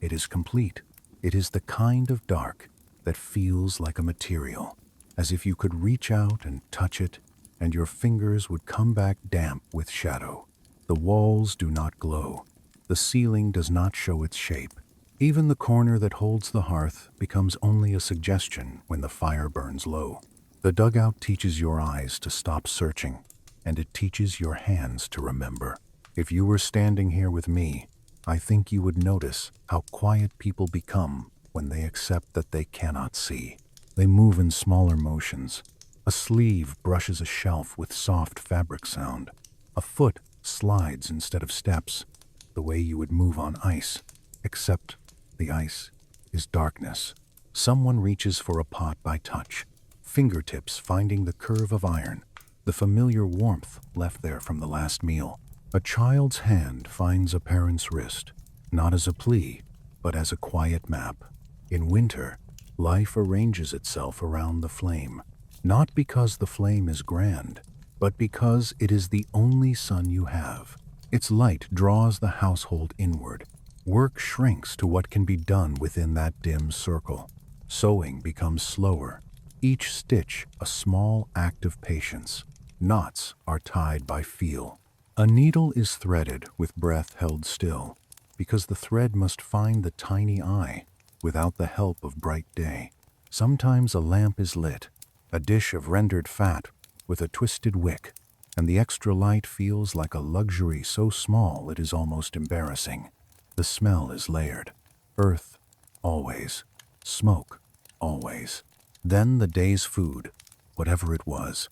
It is complete. It is the kind of dark that feels like a material, as if you could reach out and touch it, and your fingers would come back damp with shadow. The walls do not glow. The ceiling does not show its shape. Even the corner that holds the hearth becomes only a suggestion when the fire burns low. The dugout teaches your eyes to stop searching, and it teaches your hands to remember. If you were standing here with me, I think you would notice how quiet people become when they accept that they cannot see. They move in smaller motions. A sleeve brushes a shelf with soft fabric sound. A foot slides instead of steps, the way you would move on ice, except the ice is darkness. Someone reaches for a pot by touch, fingertips finding the curve of iron, the familiar warmth left there from the last meal. A child's hand finds a parent's wrist, not as a plea, but as a quiet map. In winter, life arranges itself around the flame, not because the flame is grand, but because it is the only sun you have. Its light draws the household inward. Work shrinks to what can be done within that dim circle. Sewing becomes slower, each stitch a small act of patience. Knots are tied by feel. A needle is threaded with breath held still, because the thread must find the tiny eye without the help of bright day. Sometimes a lamp is lit, a dish of rendered fat with a twisted wick, and the extra light feels like a luxury so small it is almost embarrassing. The smell is layered. Earth, always. Smoke, always. Then the day's food, whatever it was.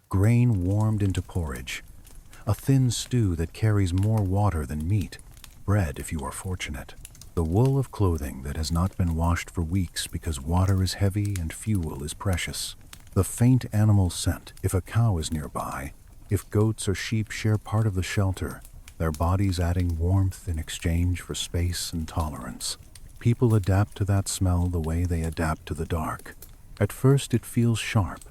Grain warmed into porridge. A thin stew that carries more water than meat. Bread if you are fortunate. The wool of clothing that has not been washed for weeks because water is heavy and fuel is precious. The faint animal scent if a cow is nearby, if goats or sheep share part of the shelter, their bodies adding warmth in exchange for space and tolerance. People adapt to that smell the way they adapt to the dark. At first it feels sharp,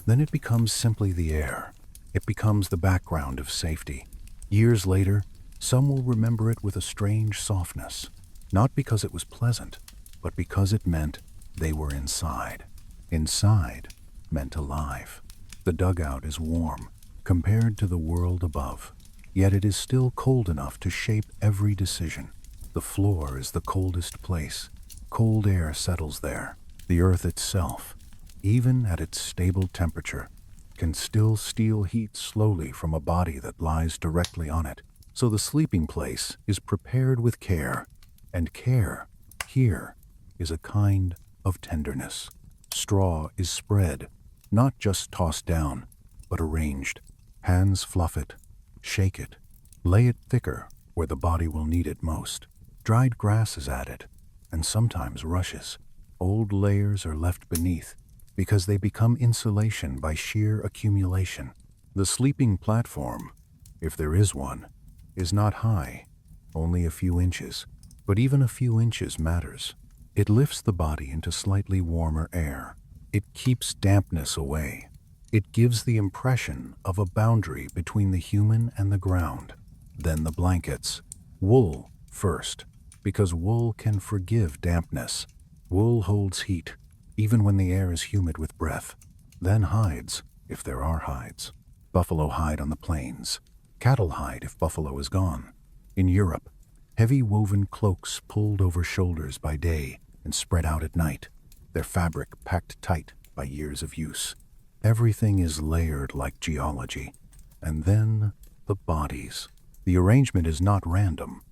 then it becomes simply the air. It becomes the background of safety. Years later, some will remember it with a strange softness, not because it was pleasant, but because it meant they were inside. Inside meant alive. The dugout is warm compared to the world above, yet it is still cold enough to shape every decision. The floor is the coldest place. Cold air settles there. The earth itself, even at its stable temperature, can still steal heat slowly from a body that lies directly on it. So the sleeping place is prepared with care, and care, here, is a kind of tenderness. Straw is spread, not just tossed down, but arranged. Hands fluff it, shake it, lay it thicker where the body will need it most. Dried grass is added, and sometimes rushes. Old layers are left beneath because they become insulation by sheer accumulation. The sleeping platform, if there is one, is not high, only a few inches, but even a few inches matters. It lifts the body into slightly warmer air. It keeps dampness away. It gives the impression of a boundary between the human and the ground. Then the blankets. Wool first, because wool can forgive dampness. Wool holds heat, even when the air is humid with breath. Then hides, if there are hides. Buffalo hide on the plains. Cattle hide if buffalo is gone. In Europe, heavy woven cloaks pulled over shoulders by day and spread out at night, their fabric packed tight by years of use. Everything is layered like geology. And then the bodies. The arrangement is not random.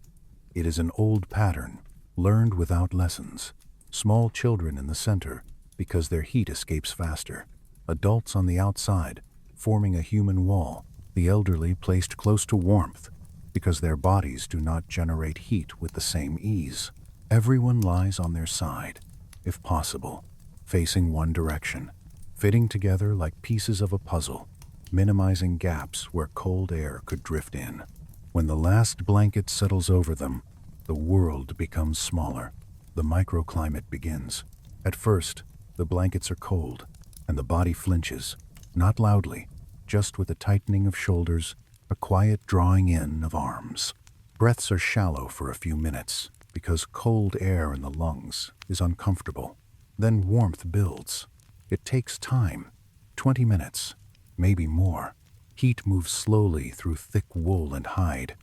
It is an old pattern, learned without lessons. Small children in the center, because their heat escapes faster. Adults on the outside, forming a human wall. The elderly placed close to warmth, because their bodies do not generate heat with the same ease. Everyone lies on their side, if possible, facing one direction, fitting together like pieces of a puzzle, minimizing gaps where cold air could drift in. When the last blanket settles over them, the world becomes smaller. The microclimate begins. At first, the blankets are cold, and the body flinches, not loudly, just with a tightening of shoulders, a quiet drawing in of arms. Breaths are shallow for a few minutes, because cold air in the lungs is uncomfortable. Then warmth builds. It takes time, 20 minutes, maybe more. Heat moves slowly through thick wool and hide,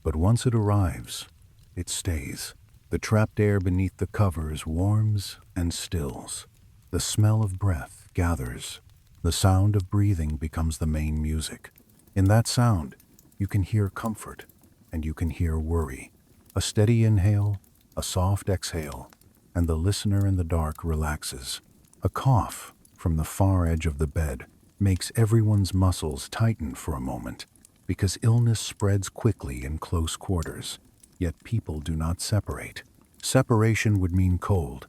but once it arrives, it stays. The trapped air beneath the covers warms and stills. The smell of breath gathers. The sound of breathing becomes the main music. In that sound, you can hear comfort, and you can hear worry. A steady inhale, a soft exhale, and the listener in the dark relaxes. A cough from the far edge of the bed makes everyone's muscles tighten for a moment, because illness spreads quickly in close quarters, yet people do not separate. Separation would mean cold,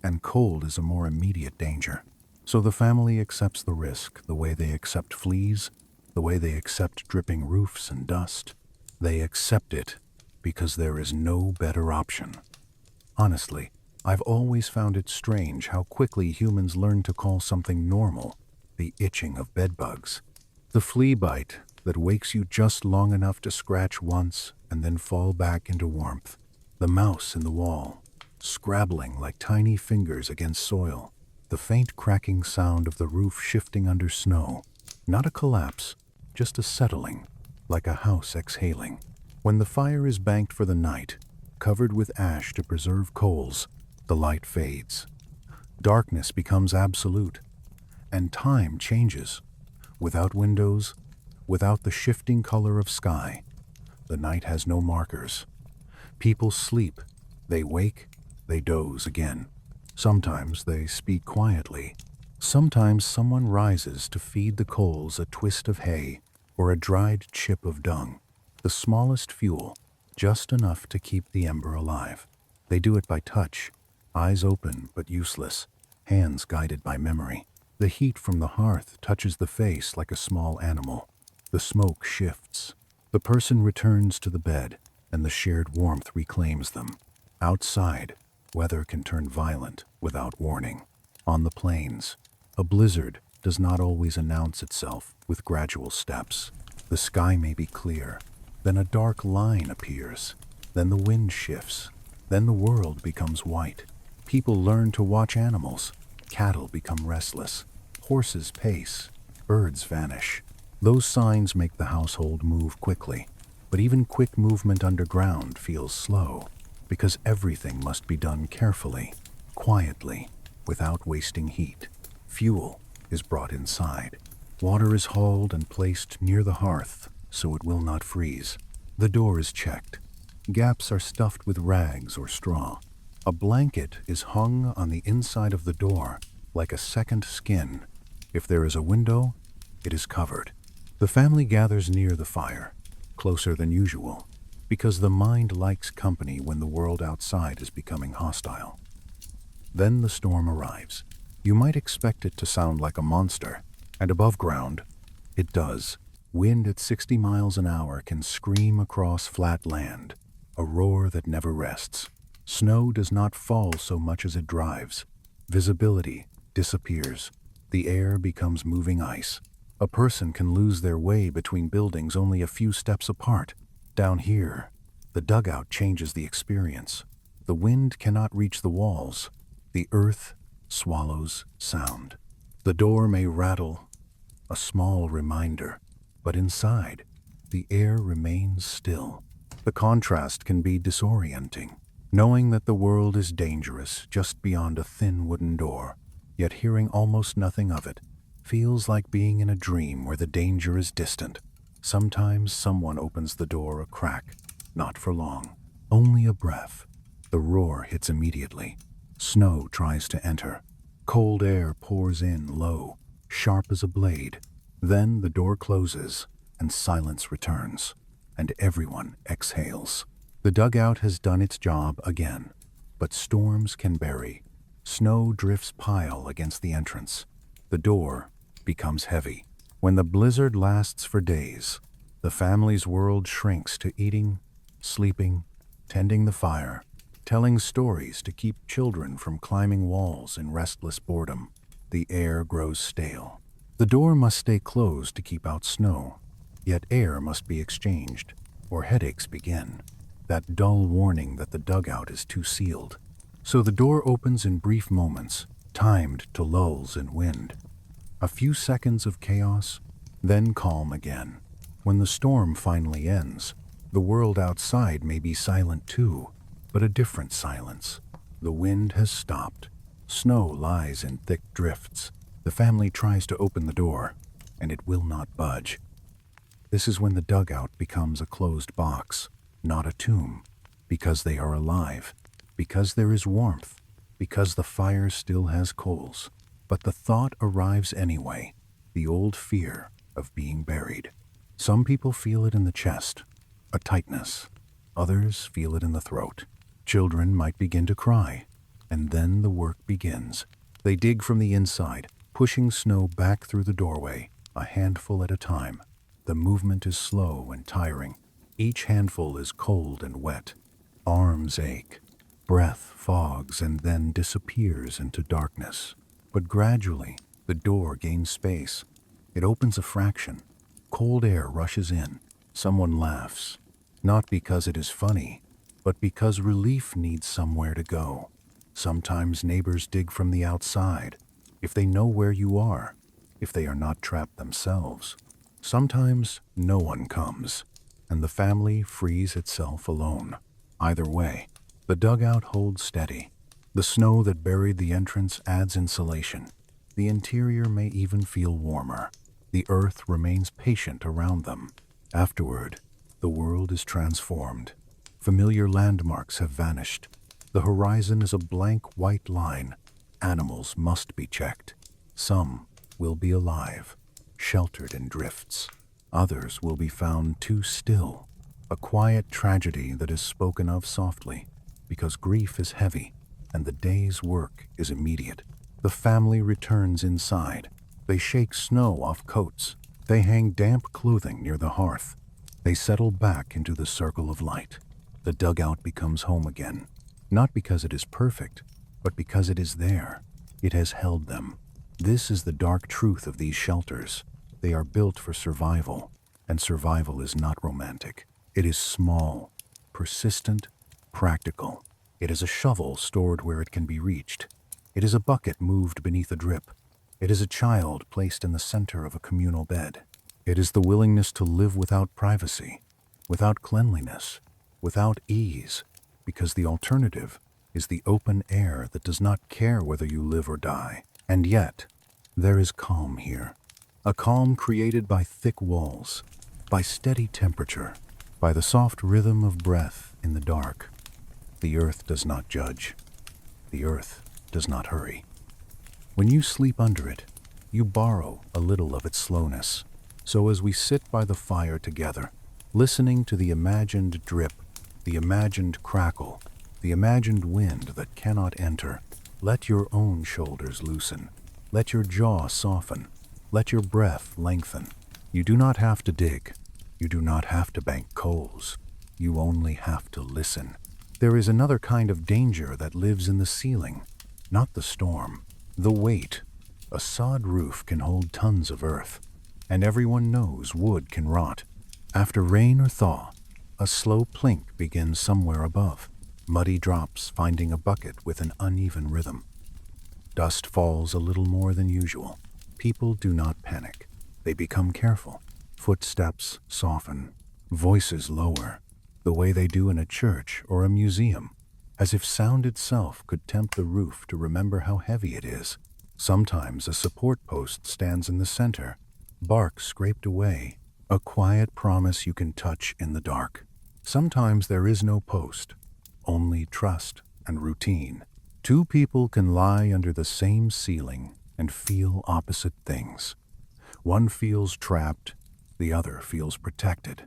and cold is a more immediate danger. So the family accepts the risk the way they accept fleas, the way they accept dripping roofs and dust. They accept it because there is no better option. Honestly, I've always found it strange how quickly humans learn to call something normal. The itching of bedbugs. The flea bite that wakes you just long enough to scratch once and then fall back into warmth. The mouse in the wall, scrabbling like tiny fingers against soil. The faint cracking sound of the roof shifting under snow. Not a collapse, just a settling, like a house exhaling. When the fire is banked for the night, covered with ash to preserve coals, the light fades. Darkness becomes absolute. And time changes. Without windows, without the shifting color of sky, the night has no markers. People sleep, they wake, they doze again. Sometimes they speak quietly. Sometimes someone rises to feed the coals a twist of hay or a dried chip of dung. The smallest fuel, just enough to keep the ember alive. They do it by touch, eyes open but useless, hands guided by memory. The heat from the hearth touches the face like a small animal. The smoke shifts. The person returns to the bed, and the shared warmth reclaims them. Outside, weather can turn violent without warning. On the plains, a blizzard does not always announce itself with gradual steps. The sky may be clear, then a dark line appears, then the wind shifts, then the world becomes white. People learn to watch animals. Cattle become restless. Horses pace. Birds vanish. Those signs make the household move quickly. But even quick movement underground feels slow, because everything must be done carefully, quietly, without wasting heat. Fuel is brought inside. Water is hauled and placed near the hearth so it will not freeze. The door is checked. Gaps are stuffed with rags or straw. A blanket is hung on the inside of the door like a second skin. If there is a window, it is covered. The family gathers near the fire, closer than usual, because the mind likes company when the world outside is becoming hostile. Then the storm arrives. You might expect it to sound like a monster, and above ground, it does. Wind at 60 miles an hour can scream across flat land, a roar that never rests. Snow does not fall so much as it drives. Visibility disappears. The air becomes moving ice. A person can lose their way between buildings only a few steps apart. Down here, the dugout changes the experience. The wind cannot reach the walls. The earth swallows sound. The door may rattle, a small reminder, but inside, the air remains still. The contrast can be disorienting, knowing that the world is dangerous just beyond a thin wooden door, yet hearing almost nothing of it feels like being in a dream where the danger is distant. Sometimes someone opens the door a crack, not for long, only a breath. The roar hits immediately. Snow tries to enter. Cold air pours in low, sharp as a blade. Then the door closes, and silence returns, and everyone exhales. The dugout has done its job again, but storms can bury. Snow drifts pile against the entrance. The door becomes heavy. When the blizzard lasts for days, the family's world shrinks to eating, sleeping, tending the fire, telling stories to keep children from climbing walls in restless boredom. The air grows stale. The door must stay closed to keep out snow, yet air must be exchanged, or headaches begin. That dull warning that the dugout is too sealed. So the door opens in brief moments, timed to lulls in wind. A few seconds of chaos, then calm again. When the storm finally ends, the world outside may be silent too, but a different silence. The wind has stopped. Snow lies in thick drifts. The family tries to open the door, and it will not budge. This is when the dugout becomes a closed box, not a tomb, because they are alive, because there is warmth, because the fire still has coals. But the thought arrives anyway, the old fear of being buried. Some people feel it in the chest, a tightness. Others feel it in the throat. Children might begin to cry, and then the work begins. They dig from the inside, pushing snow back through the doorway, a handful at a time. The movement is slow and tiring. Each handful is cold and wet. Arms ache. Breath fogs and then disappears into darkness. But gradually, the door gains space. It opens a fraction. Cold air rushes in. Someone laughs. Not because it is funny, but because relief needs somewhere to go. Sometimes neighbors dig from the outside, if they know where you are, if they are not trapped themselves. Sometimes no one comes, and the family frees itself alone. Either way, the dugout holds steady. The snow that buried the entrance adds insulation. The interior may even feel warmer. The earth remains patient around them. Afterward, the world is transformed. Familiar landmarks have vanished. The horizon is a blank white line. Animals must be checked. Some will be alive, sheltered in drifts. Others will be found too still. A quiet tragedy that is spoken of softly. because grief is heavy and the day's work is immediate. The family returns inside. They shake snow off coats. They hang damp clothing near the hearth. They settle back into the circle of light. The dugout becomes home again, not because it is perfect, but because it is there. It has held them. This is the dark truth of these shelters. They are built for survival, and survival is not romantic. It is small, persistent, practical. It is a shovel stored where it can be reached. It is a bucket moved beneath a drip. It is a child placed in the center of a communal bed. It is the willingness to live without privacy, without cleanliness, without ease, because the alternative is the open air that does not care whether you live or die. And yet, there is calm here. A calm created by thick walls, by steady temperature, by the soft rhythm of breath in the dark. The earth does not judge. The earth does not hurry. When you sleep under it, you borrow a little of its slowness. So as we sit by the fire together, listening to the imagined drip, the imagined crackle, the imagined wind that cannot enter, let your own shoulders loosen. Let your jaw soften. Let your breath lengthen. You do not have to dig. You do not have to bank coals. You only have to listen. There is another kind of danger that lives in the ceiling, not the storm, the weight. A sod roof can hold tons of earth, and everyone knows wood can rot. After rain or thaw, a slow plink begins somewhere above, muddy drops finding a bucket with an uneven rhythm. Dust falls a little more than usual. People do not panic. They become careful. Footsteps soften, voices lower, the way they do in a church or a museum, as if sound itself could tempt the roof to remember how heavy it is. Sometimes a support post stands in the center, bark scraped away, a quiet promise you can touch in the dark. Sometimes there is no post, only trust and routine. Two people can lie under the same ceiling and feel opposite things. One feels trapped, the other feels protected.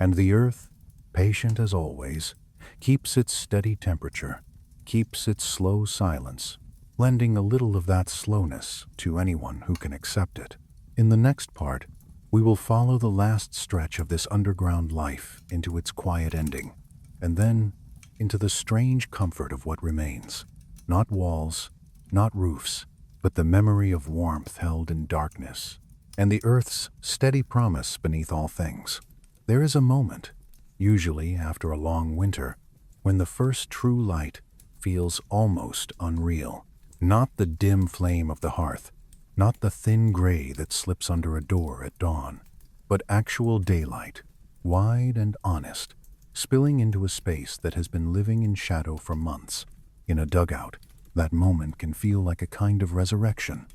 And the earth, patient as always, keeps its steady temperature, keeps its slow silence, lending a little of that slowness to anyone who can accept it. In the next part, we will follow the last stretch of this underground life into its quiet ending, and then into the strange comfort of what remains. Not walls, not roofs, but the memory of warmth held in darkness, and the earth's steady promise beneath all things. There is a moment, usually after a long winter, when the first true light feels almost unreal. Not the dim flame of the hearth, not the thin gray that slips under a door at dawn, but actual daylight, wide and honest, spilling into a space that has been living in shadow for months. In a dugout, that moment can feel like a kind of resurrection.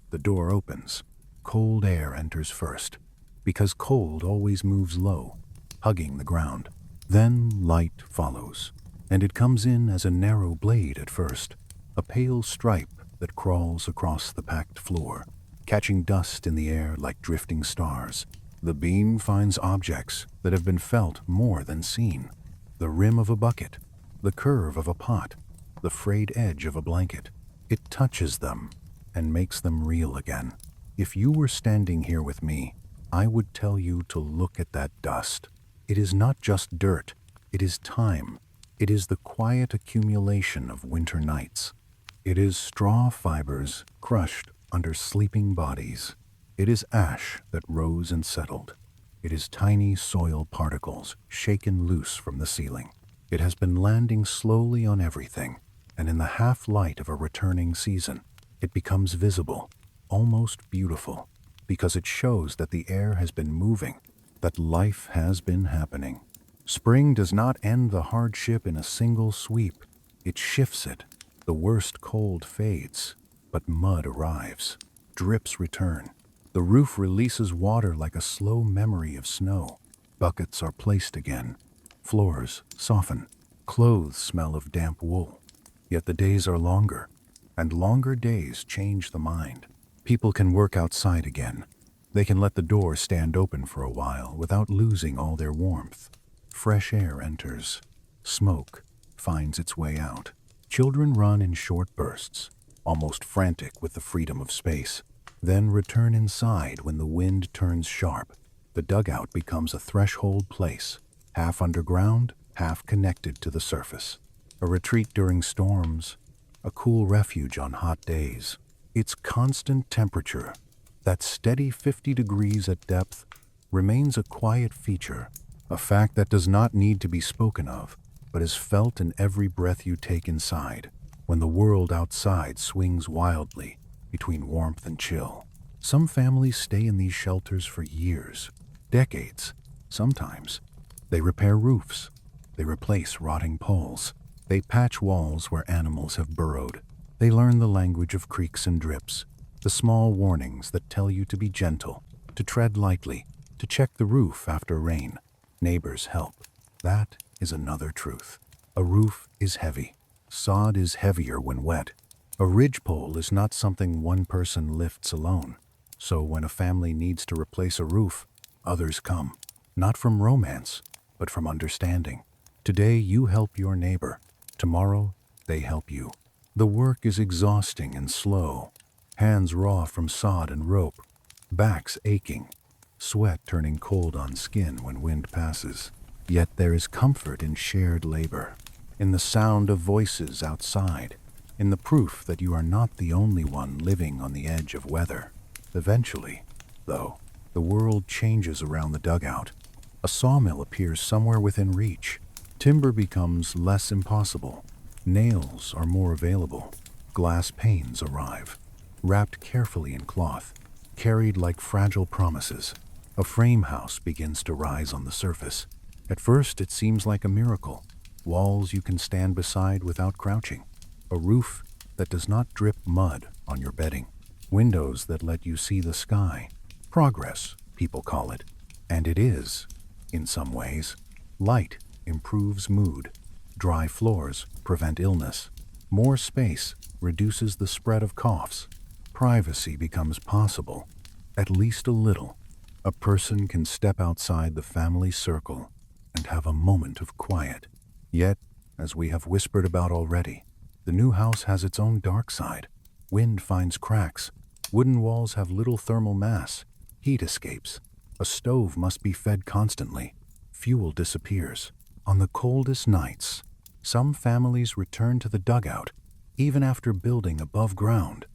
The door opens. Cold air enters first, because cold always moves low, hugging the ground. Then light follows, and it comes in as a narrow blade at first, a pale stripe that crawls across the packed floor, catching dust in the air like drifting stars. The beam finds objects that have been felt more than seen. The rim of a bucket, the curve of a pot, the frayed edge of a blanket. It touches them and makes them real again. If you were standing here with me, I would tell you to look at that dust. It is not just dirt, it is time. It is the quiet accumulation of winter nights. It is straw fibers crushed under sleeping bodies. It is ash that rose and settled. It is tiny soil particles shaken loose from the ceiling. It has been landing slowly on everything, and in the half-light of a returning season, it becomes visible, almost beautiful, because it shows that the air has been moving, that life has been happening. Spring does not end the hardship in a single sweep. It shifts it. The worst cold fades, but mud arrives. Drips return. The roof releases water like a slow memory of snow. Buckets are placed again. Floors soften. Clothes smell of damp wool. Yet the days are longer, and longer days change the mind. People can work outside again. They can let the door stand open for a while without losing all their warmth. Fresh air enters. Smoke, finds its way out. Children run in short bursts, almost frantic with the freedom of space, then return inside when the wind turns sharp. The dugout becomes a threshold place, half underground, half connected to the surface. A retreat during storms, a cool refuge on hot days. Its constant temperature, that steady 50 degrees at depth, remains a quiet feature, a fact that does not need to be spoken of, but is felt in every breath you take inside, when the world outside swings wildly between warmth and chill. Some families stay in these shelters for years, decades, sometimes. They repair roofs, they replace rotting poles, they patch walls where animals have burrowed. They learn the language of creaks and drips, the small warnings that tell you to be gentle, to tread lightly, to check the roof after rain. Neighbors help. That is another truth. A roof is heavy. Sod is heavier when wet. A ridgepole is not something one person lifts alone. So when a family needs to replace a roof, others come. Not from romance, but from understanding. Today you help your neighbor. Tomorrow they help you. The work is exhausting and slow. Hands raw from sod and rope. Backs aching. Sweat turning cold on skin when wind passes. Yet there is comfort in shared labor, in the sound of voices outside, in the proof that you are not the only one living on the edge of weather. Eventually, though, the world changes around the dugout. A sawmill appears somewhere within reach. Timber becomes less impossible. Nails are more available. Glass panes arrive, wrapped carefully in cloth, carried like fragile promises. A frame house begins to rise on the surface. At first, it seems like a miracle. Walls you can stand beside without crouching. A roof that does not drip mud on your bedding. Windows that let you see the sky. Progress, people call it. And it is, in some ways. Light improves mood. Dry floors prevent illness. More space reduces the spread of coughs. Privacy becomes possible, at least a little. A person can step outside the family circle and have a moment of quiet. Yet, as we have whispered about already, the new house has its own dark side. Wind finds cracks. Wooden walls have little thermal mass. Heat escapes. A stove must be fed constantly. Fuel disappears. On the coldest nights, some families return to the dugout, even after building above ground,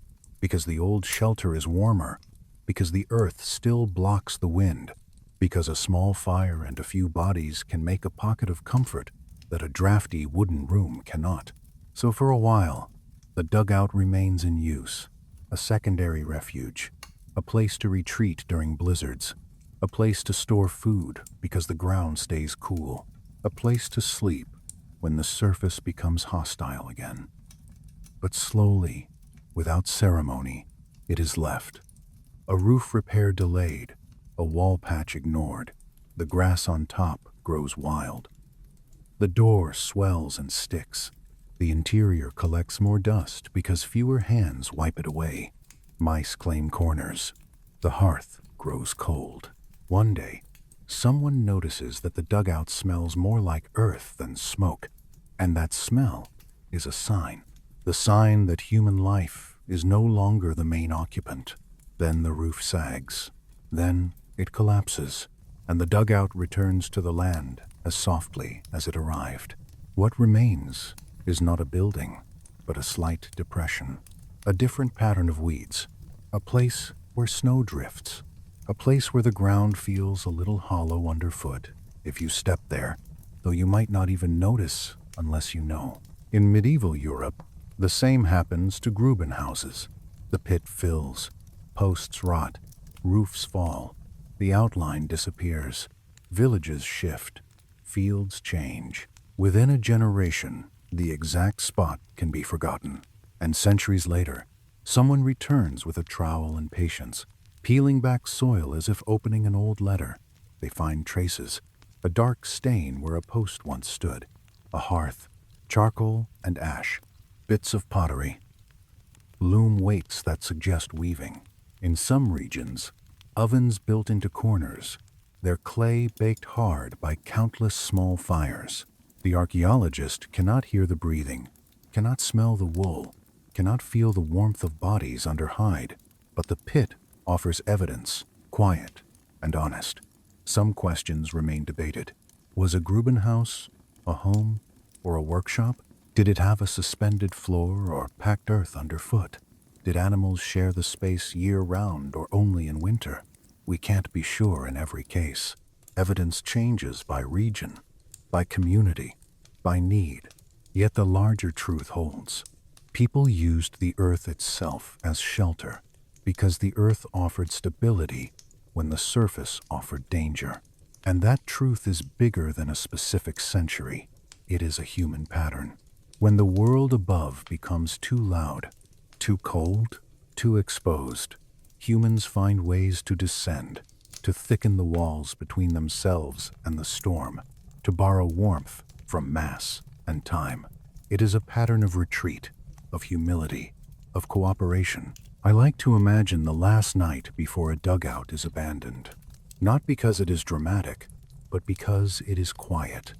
because the old shelter is warmer, because the earth still blocks the wind, because a small fire and a few bodies can make a pocket of comfort that a drafty wooden room cannot. So for a while, the dugout remains in use, a secondary refuge, a place to retreat during blizzards, a place to store food because the ground stays cool, a place to sleep when the surface becomes hostile again. But slowly, without ceremony, it is left. A roof repair delayed, a wall patch ignored. The grass on top grows wild. The door swells and sticks. The interior collects more dust because fewer hands wipe it away. Mice claim corners. The hearth grows cold. One day, someone notices that the dugout smells more like earth than smoke, and that smell is a sign. The sign that human life is no longer the main occupant. Then the roof sags. Then it collapses, and the dugout returns to the land as softly as it arrived. What remains is not a building, but a slight depression, a different pattern of weeds, a place where snow drifts, a place where the ground feels a little hollow underfoot if you step there, though you might not even notice unless you know. In medieval Europe, the same happens to Gruben houses. The pit fills, posts rot, roofs fall, the outline disappears, villages shift, fields change. Within a generation, the exact spot can be forgotten, and centuries later, someone returns with a trowel and patience, peeling back soil as if opening an old letter. They find traces, a dark stain where a post once stood, a hearth, charcoal and ash, bits of pottery, loom weights that suggest weaving. In some regions, ovens built into corners, their clay baked hard by countless small fires. The archaeologist cannot hear the breathing, cannot smell the wool, cannot feel the warmth of bodies under hide, but the pit offers evidence, quiet and honest. Some questions remain debated. Was a Grubenhaus a home or a workshop? Did it have a suspended floor or packed earth underfoot? Did animals share the space year-round or only in winter? We can't be sure in every case. Evidence changes by region, by community, by need. Yet the larger truth holds. People used the earth itself as shelter because the earth offered stability when the surface offered danger. And that truth is bigger than a specific century. It is a human pattern. When the world above becomes too loud, too cold, too exposed, humans find ways to descend, to thicken the walls between themselves and the storm, to borrow warmth from mass and time. It is a pattern of retreat, of humility, of cooperation. I like to imagine the last night before a dugout is abandoned. Not because it is dramatic, but because it is quiet.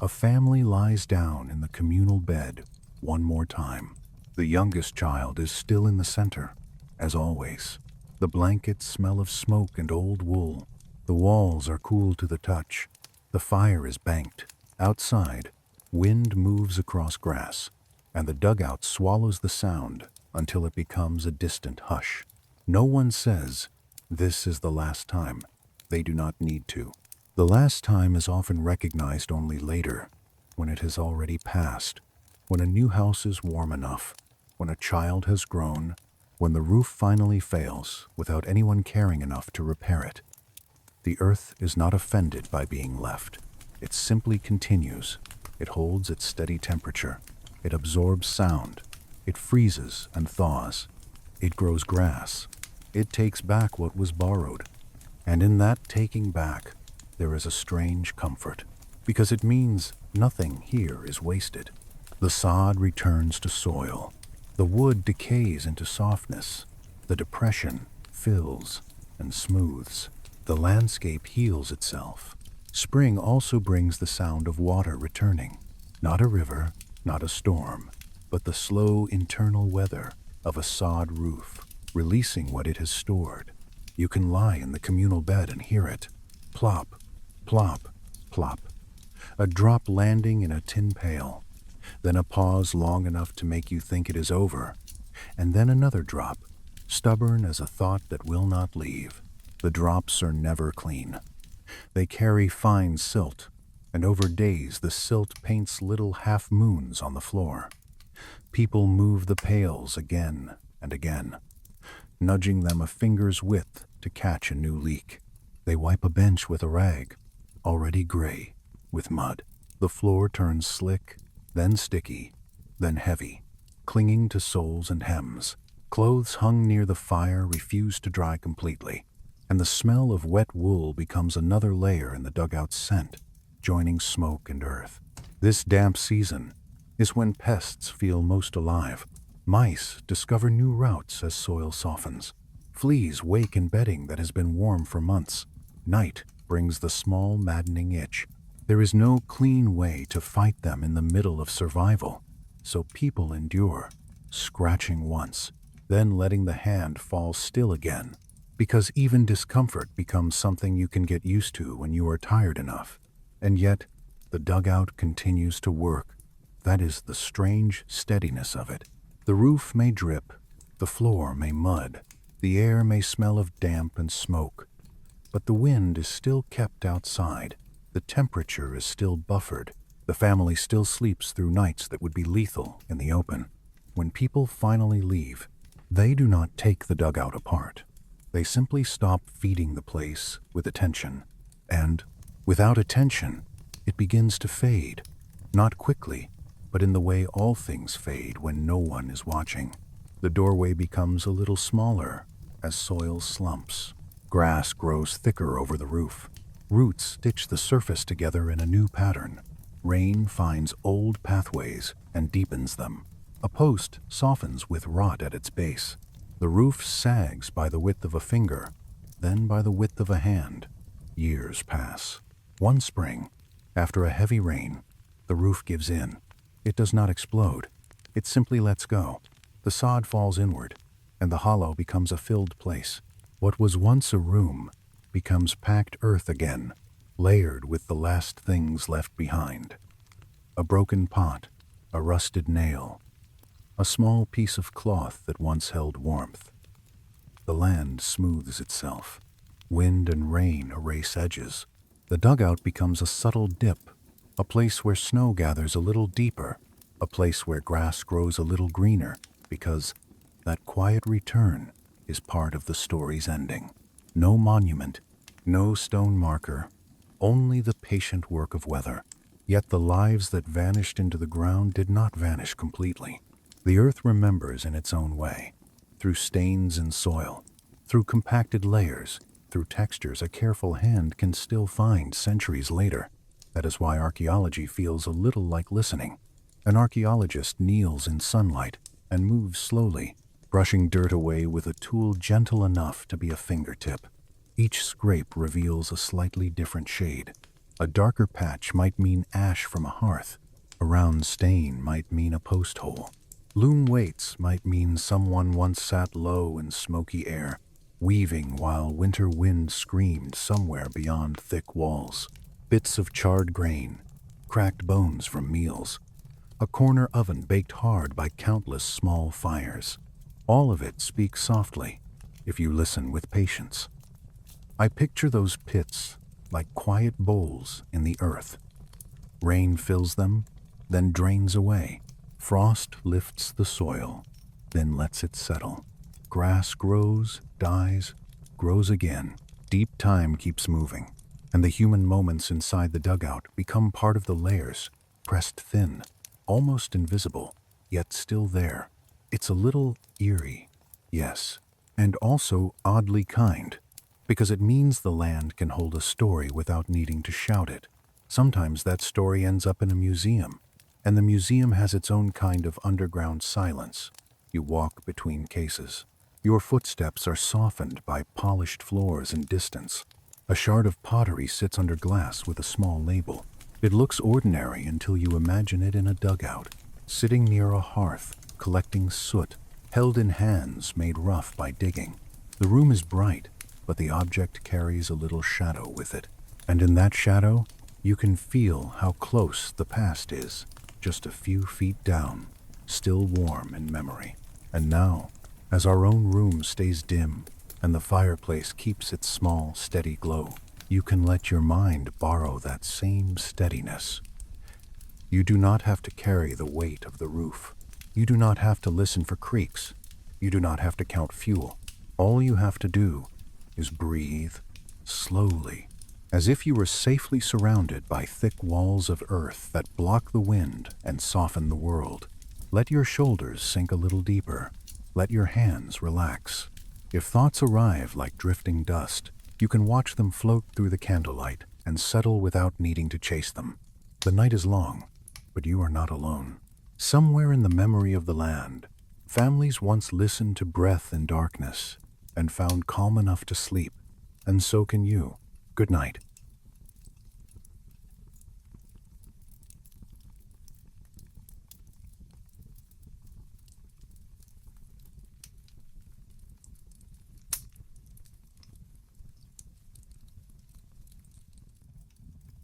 A family lies down in the communal bed one more time. The youngest child is still in the center, as always. The blankets smell of smoke and old wool. The walls are cool to the touch. The fire is banked. Outside, wind moves across grass, and the dugout swallows the sound until it becomes a distant hush. No one says, "This is the last time." They do not need to. The last time is often recognized only later, when it has already passed, when a new house is warm enough, when a child has grown, when the roof finally fails without anyone caring enough to repair it. The earth is not offended by being left. It simply continues. It holds its steady temperature. It absorbs sound. It freezes and thaws. It grows grass. It takes back what was borrowed. And in that taking back, there is a strange comfort, because it means nothing here is wasted. The sod returns to soil. The wood decays into softness. The depression fills and smooths. The landscape heals itself. Spring also brings the sound of water returning. Not a river, not a storm, but the slow internal weather of a sod roof, releasing what it has stored. You can lie in the communal bed and hear it. Plop, plop, plop. A drop landing in a tin pail. Then a pause long enough to make you think it is over. And then another drop, stubborn as a thought that will not leave. The drops are never clean. They carry fine silt, and over days the silt paints little half-moons on the floor. People move the pails again and again, nudging them a finger's width to catch a new leak. They wipe a bench with a rag, already gray with mud. The floor turns slick, then sticky, then heavy, clinging to soles and hems. Clothes hung near the fire refuse to dry completely, and the smell of wet wool becomes another layer in the dugout's scent, joining smoke and earth. This damp season is when pests feel most alive. Mice discover new routes as soil softens. Fleas wake in bedding that has been warm for months. Night brings the small, maddening itch. There is no clean way to fight them in the middle of survival, so people endure, scratching once, then letting the hand fall still again, because even discomfort becomes something you can get used to when you are tired enough. And yet, the dugout continues to work. That is the strange steadiness of it. The roof may drip, the floor may mud, the air may smell of damp and smoke, but the wind is still kept outside. The temperature is still buffered. The family still sleeps through nights that would be lethal in the open. When people finally leave, they do not take the dugout apart. They simply stop feeding the place with attention. And, without attention, it begins to fade. Not quickly, but in the way all things fade when no one is watching. The doorway becomes a little smaller as soil slumps. Grass grows thicker over the roof. Roots stitch the surface together in a new pattern. Rain finds old pathways and deepens them. A post softens with rot at its base. The roof sags by the width of a finger, then by the width of a hand. Years pass. One spring, after a heavy rain, The roof gives in. It does not explode. It simply lets go. The sod falls inward, and the hollow becomes a filled place. What was once a room becomes packed earth again, layered with the last things left behind. A broken pot, a rusted nail, a small piece of cloth that once held warmth. The land smooths itself. Wind and rain erase edges. The dugout becomes a subtle dip, a place where snow gathers a little deeper, a place where grass grows a little greener, because that quiet return is part of the story's ending. No monument, no stone marker, only the patient work of weather. Yet the lives that vanished into the ground did not vanish completely. The earth remembers in its own way, through stains in soil, through compacted layers, through textures a careful hand can still find centuries later. That is why archaeology feels a little like listening. An archaeologist kneels in sunlight and moves slowly, brushing dirt away with a tool gentle enough to be a fingertip. Each scrape reveals a slightly different shade. A darker patch might mean ash from a hearth. A round stain might mean a post hole. Loom weights might mean someone once sat low in smoky air, weaving while winter wind screamed somewhere beyond thick walls. Bits of charred grain, cracked bones from meals, a corner oven baked hard by countless small fires. All of it speaks softly, if you listen with patience. I picture those pits like quiet bowls in the earth. Rain fills them, then drains away. Frost lifts the soil, then lets it settle. Grass grows, dies, grows again. Deep time keeps moving, and the human moments inside the dugout become part of the layers, pressed thin, almost invisible, yet still there. It's a little eerie, yes, and also oddly kind, because it means the land can hold a story without needing to shout it. Sometimes that story ends up in a museum, and the museum has its own kind of underground silence. You walk between cases. Your footsteps are softened by polished floors and distance. A shard of pottery sits under glass with a small label. It looks ordinary until you imagine it in a dugout, sitting near a hearth, collecting soot, held in hands made rough by digging. The room is bright, but the object carries a little shadow with it. And in that shadow, you can feel how close the past is, just a few feet down, still warm in memory. And now, as our own room stays dim and the fireplace keeps its small, steady glow, you can let your mind borrow that same steadiness. You do not have to carry the weight of the roof. You do not have to listen for creaks. You do not have to count fuel. All you have to do is breathe slowly, as if you were safely surrounded by thick walls of earth that block the wind and soften the world. Let your shoulders sink a little deeper. Let your hands relax. If thoughts arrive like drifting dust, you can watch them float through the candlelight and settle without needing to chase them. The night is long, but you are not alone. Somewhere in the memory of the land, families once listened to breath in darkness and found calm enough to sleep, and so can you. Good night.